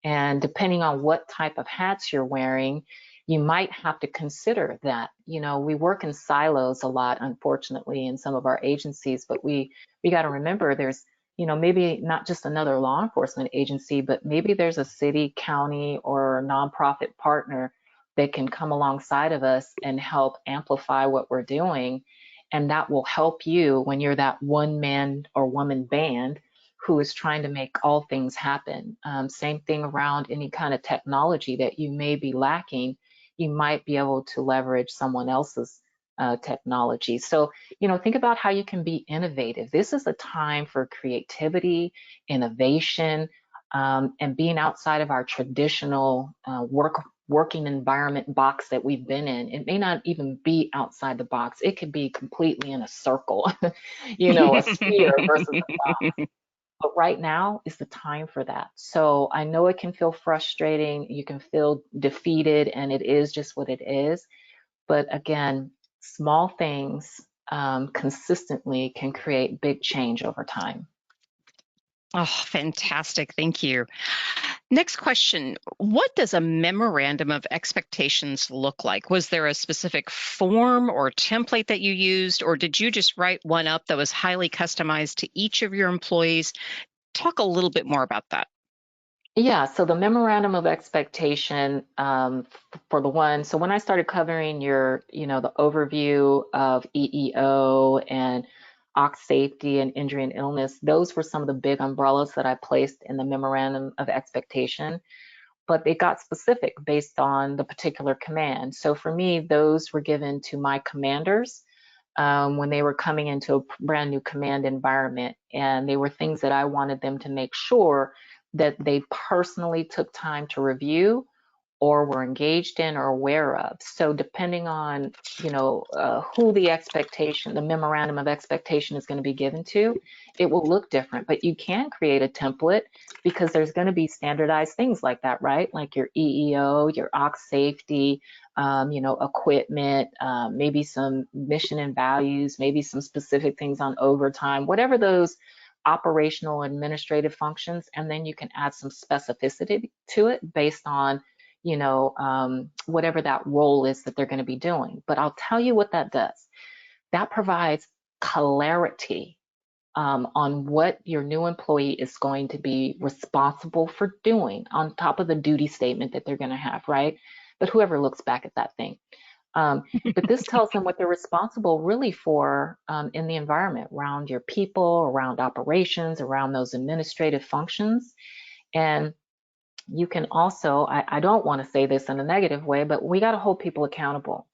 [SPEAKER 2] And depending on what type of hats you're wearing, you might have to consider that. You know, we work in silos a lot, unfortunately, in some of our agencies, but we got to remember there's, you know, maybe not just another law enforcement agency, but maybe there's a city, county, or nonprofit partner that can come alongside of us and help amplify what we're doing. And that will help you when you're that one man or woman band who is trying to make all things happen. Same thing around any kind of technology that you may be lacking. You might be able to leverage someone else's technology. So, you know, think about how you can be innovative. This is a time for creativity, innovation, and being outside of our traditional working environment box that we've been in. It may not even be outside the box. It could be completely in a circle, you know, a sphere versus a box. But right now is the time for that. So I know it can feel frustrating. You can feel defeated, and it is just what it is. But again, small things consistently can create big change over time.
[SPEAKER 1] Oh, fantastic. Thank you. Next question. What does a memorandum of expectations look like? Was there a specific form or template that you used, or did you just write one up that was highly customized to each of your employees? Talk a little bit more about that.
[SPEAKER 2] Yeah, so the memorandum of expectation for the one, so when I started covering your, you know, the overview of EEO and OC safety and injury and illness, those were some of the big umbrellas that I placed in the memorandum of expectation, but it got specific based on the particular command. So for me, those were given to my commanders when they were coming into a brand new command environment, and they were things that I wanted them to make sure that they personally took time to review or were engaged in or aware of. So depending on, you know, who the expectation, the memorandum of expectation is going to be given to, it will look different. But you can create a template because there's going to be standardized things like that, right? Like your EEO, your OC safety, you know, equipment, maybe some mission and values, maybe some specific things on overtime, whatever those operational administrative functions, and then you can add some specificity to it based on, you know, whatever that role is that they're going to be doing. But I'll tell you what that does. That provides clarity on what your new employee is going to be responsible for doing on top of the duty statement that they're going to have, right? But whoever looks back at that thing. But this tells them what they're responsible really for in the environment, around your people, around operations, around those administrative functions. And you can also, I don't want to say this in a negative way, but we got to hold people accountable.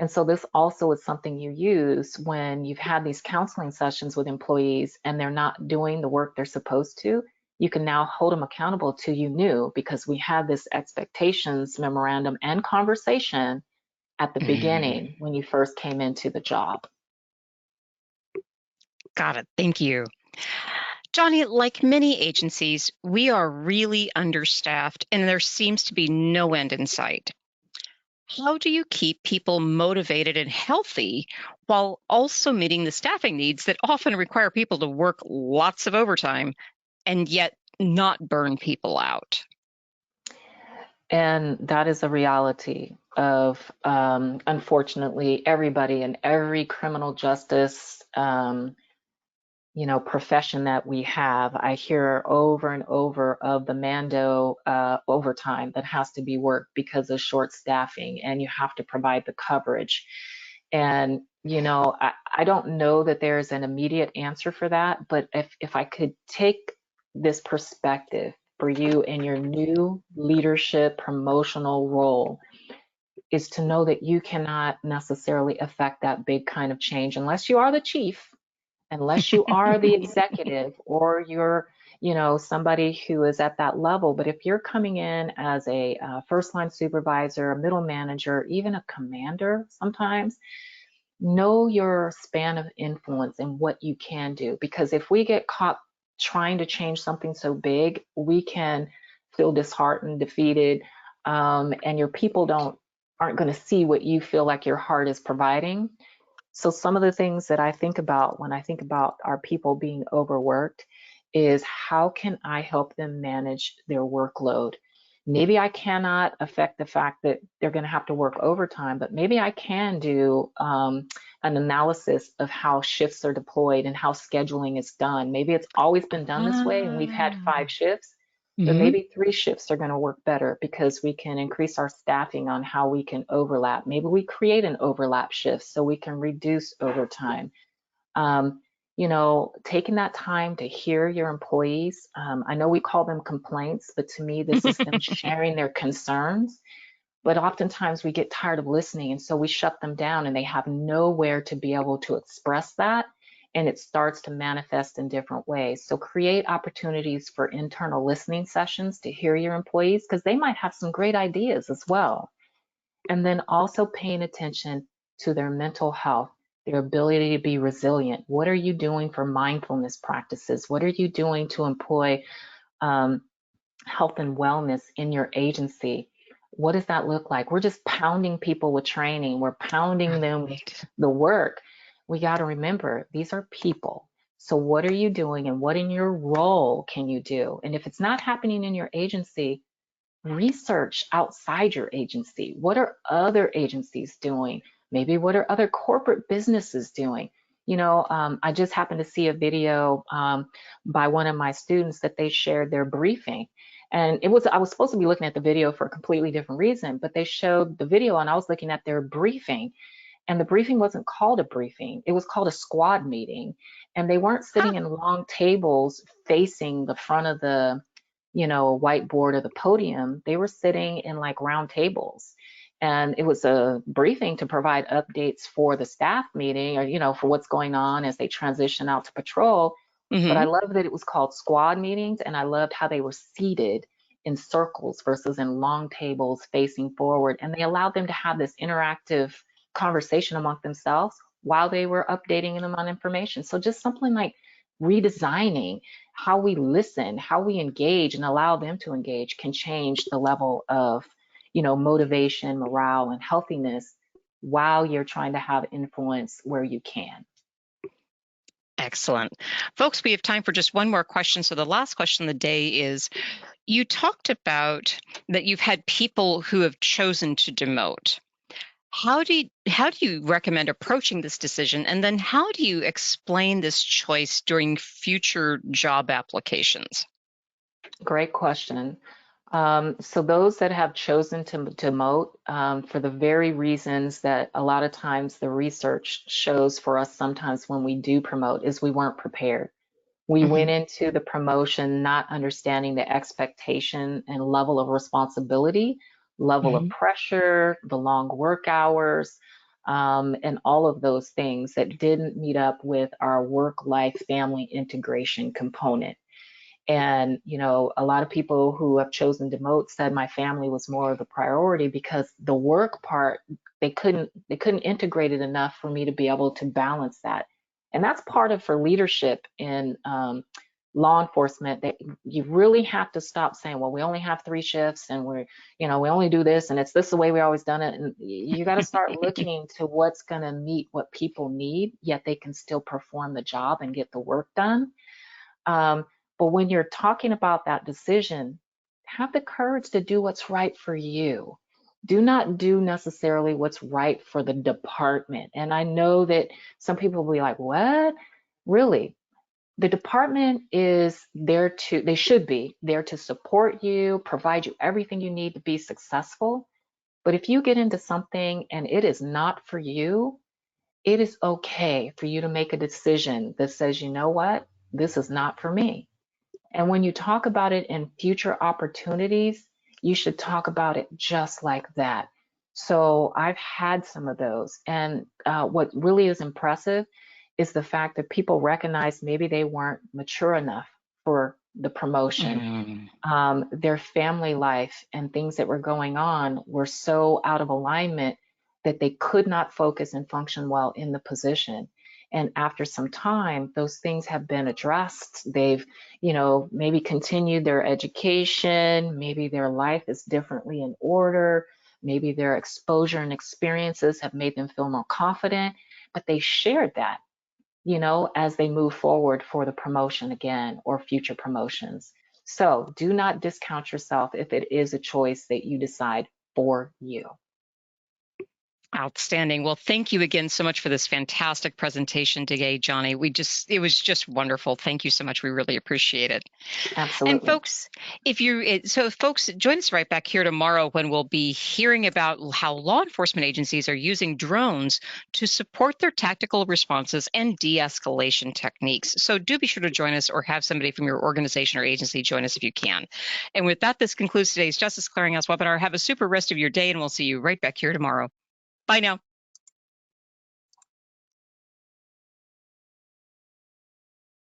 [SPEAKER 2] And so this also is something you use when you've had these counseling sessions with employees and they're not doing the work they're supposed to. You can now hold them accountable to you knew, because we had this expectations memorandum and conversation at the beginning when you first came into the job.
[SPEAKER 1] Got it. Thank you. Jonni, like many agencies, we are really understaffed and there seems to be no end in sight. How do you keep people motivated and healthy while also meeting the staffing needs that often require people to work lots of overtime and yet not burn people out?
[SPEAKER 2] And that is a reality of, unfortunately, everybody in every criminal justice, profession that we have. I hear over and over of the Mando overtime that has to be worked because of short staffing, and you have to provide the coverage. And I don't know that there's an immediate answer for that, but if I could take this perspective for you in your new leadership promotional role, is to know that you cannot necessarily affect that big kind of change unless you are the chief, unless you are the executive, or you're somebody who is at that level. But if you're coming in as a first line supervisor, a middle manager, even a commander sometimes, know your span of influence and what you can do. Because if we get caught trying to change something so big, we can feel disheartened, defeated, and your people aren't going to see what you feel like your heart is providing. So some of the things that I think about when I think about our people being overworked is, how can I help them manage their workload? Maybe I cannot affect the fact that they're going to have to work overtime, but maybe I can do an analysis of how shifts are deployed and how scheduling is done. Maybe it's always been done this way and we've had 5 shifts, but maybe 3 shifts are going to work better because we can increase our staffing on how we can overlap. Maybe we create an overlap shift so we can reduce overtime. Taking that time to hear your employees. I know we call them complaints, but to me, this is them sharing their concerns. But oftentimes we get tired of listening, and so we shut them down, and they have nowhere to be able to express that, and it starts to manifest in different ways. So create opportunities for internal listening sessions to hear your employees, because they might have some great ideas as well. And then also paying attention to their mental health, their ability to be resilient. What are you doing for mindfulness practices? What are you doing to employ health and wellness in your agency? What does that look like? We're just pounding people with training. We're pounding them with the work. We got to remember, these are people. So what are you doing, and what in your role can you do? And if it's not happening in your agency, research outside your agency. What are other agencies doing? Maybe what are other corporate businesses doing? I just happened to see a video by one of my students that they shared their briefing. And I was supposed to be looking at the video for a completely different reason, but they showed the video and I was looking at their briefing. And the briefing wasn't called a briefing, it was called a squad meeting. And they weren't sitting in long tables facing the front of the whiteboard or the podium. They were sitting in like round tables. And it was a briefing to provide updates for the staff meeting, or, for what's going on as they transition out to patrol. But I love that it was called squad meetings, and I loved how they were seated in circles versus in long tables facing forward. And they allowed them to have this interactive conversation among themselves while they were updating them on information. So just something like redesigning how we listen, how we engage and allow them to engage can change the level of, motivation, morale, and healthiness while you're trying to have influence where you can.
[SPEAKER 1] Excellent. Folks, we have time for just one more question. So the last question of the day is, you talked about that you've had people who have chosen to demote. How do you recommend approaching this decision? And then how do you explain this choice during future job applications?
[SPEAKER 2] Great question. So those that have chosen to demote for the very reasons that a lot of times the research shows for us sometimes when we do promote is we weren't prepared. We
[SPEAKER 1] Hmm.
[SPEAKER 2] went into the promotion not understanding the expectation and level of responsibility, level of
[SPEAKER 1] Hmm.
[SPEAKER 2] pressure, the long work hours, and all of those things that didn't meet up with our work life family integration component. And, a lot of people who have chosen to demote said my family was more of the priority because the work part, they couldn't integrate it enough for me to be able to balance that. And that's part of for leadership in law enforcement that you really have to stop saying, well, we only have 3 shifts and we only do this and it's this the way we always done it. And you got to start looking to what's going to meet what people need, yet they can still perform the job and get the work done. Um, but when you're talking about that decision, have the courage to do what's right for you. Do not do necessarily what's right for the department. And I know that some people will be like, what? Really? The department is there to, they should be there to support you, provide you everything you need to be successful. But if you get into something and it is not for you, it is okay for you to make a decision that says, you know what? This is not for me. And when you talk about it in future opportunities, you should talk about it just like that. So I've had some of those. And what really is impressive is the fact that people recognize maybe they weren't mature enough for the promotion.
[SPEAKER 1] Mm.
[SPEAKER 2] Their family life and things that were going on were so out of alignment that they could not focus and function well in the position. And after some time, those things have been addressed. They've, maybe continued their education. Maybe their life is differently in order. Maybe their exposure and experiences have made them feel more confident, but they shared that, as they move forward for the promotion again or future promotions. So do not discount yourself if it is a choice that you decide for you.
[SPEAKER 1] Outstanding. Well, thank you again so much for this fantastic presentation today, Jonni. It was just wonderful. Thank you so much. We really appreciate it. And
[SPEAKER 2] Absolutely.
[SPEAKER 1] folks, folks, join us right back here tomorrow when we'll be hearing about how law enforcement agencies are using drones to support their tactical responses and de-escalation techniques. So do be sure to join us or have somebody from your organization or agency join us if you can. And with that, this concludes today's Justice Clearinghouse webinar. Have a super rest of your day, and we'll see you right back here tomorrow. Bye now.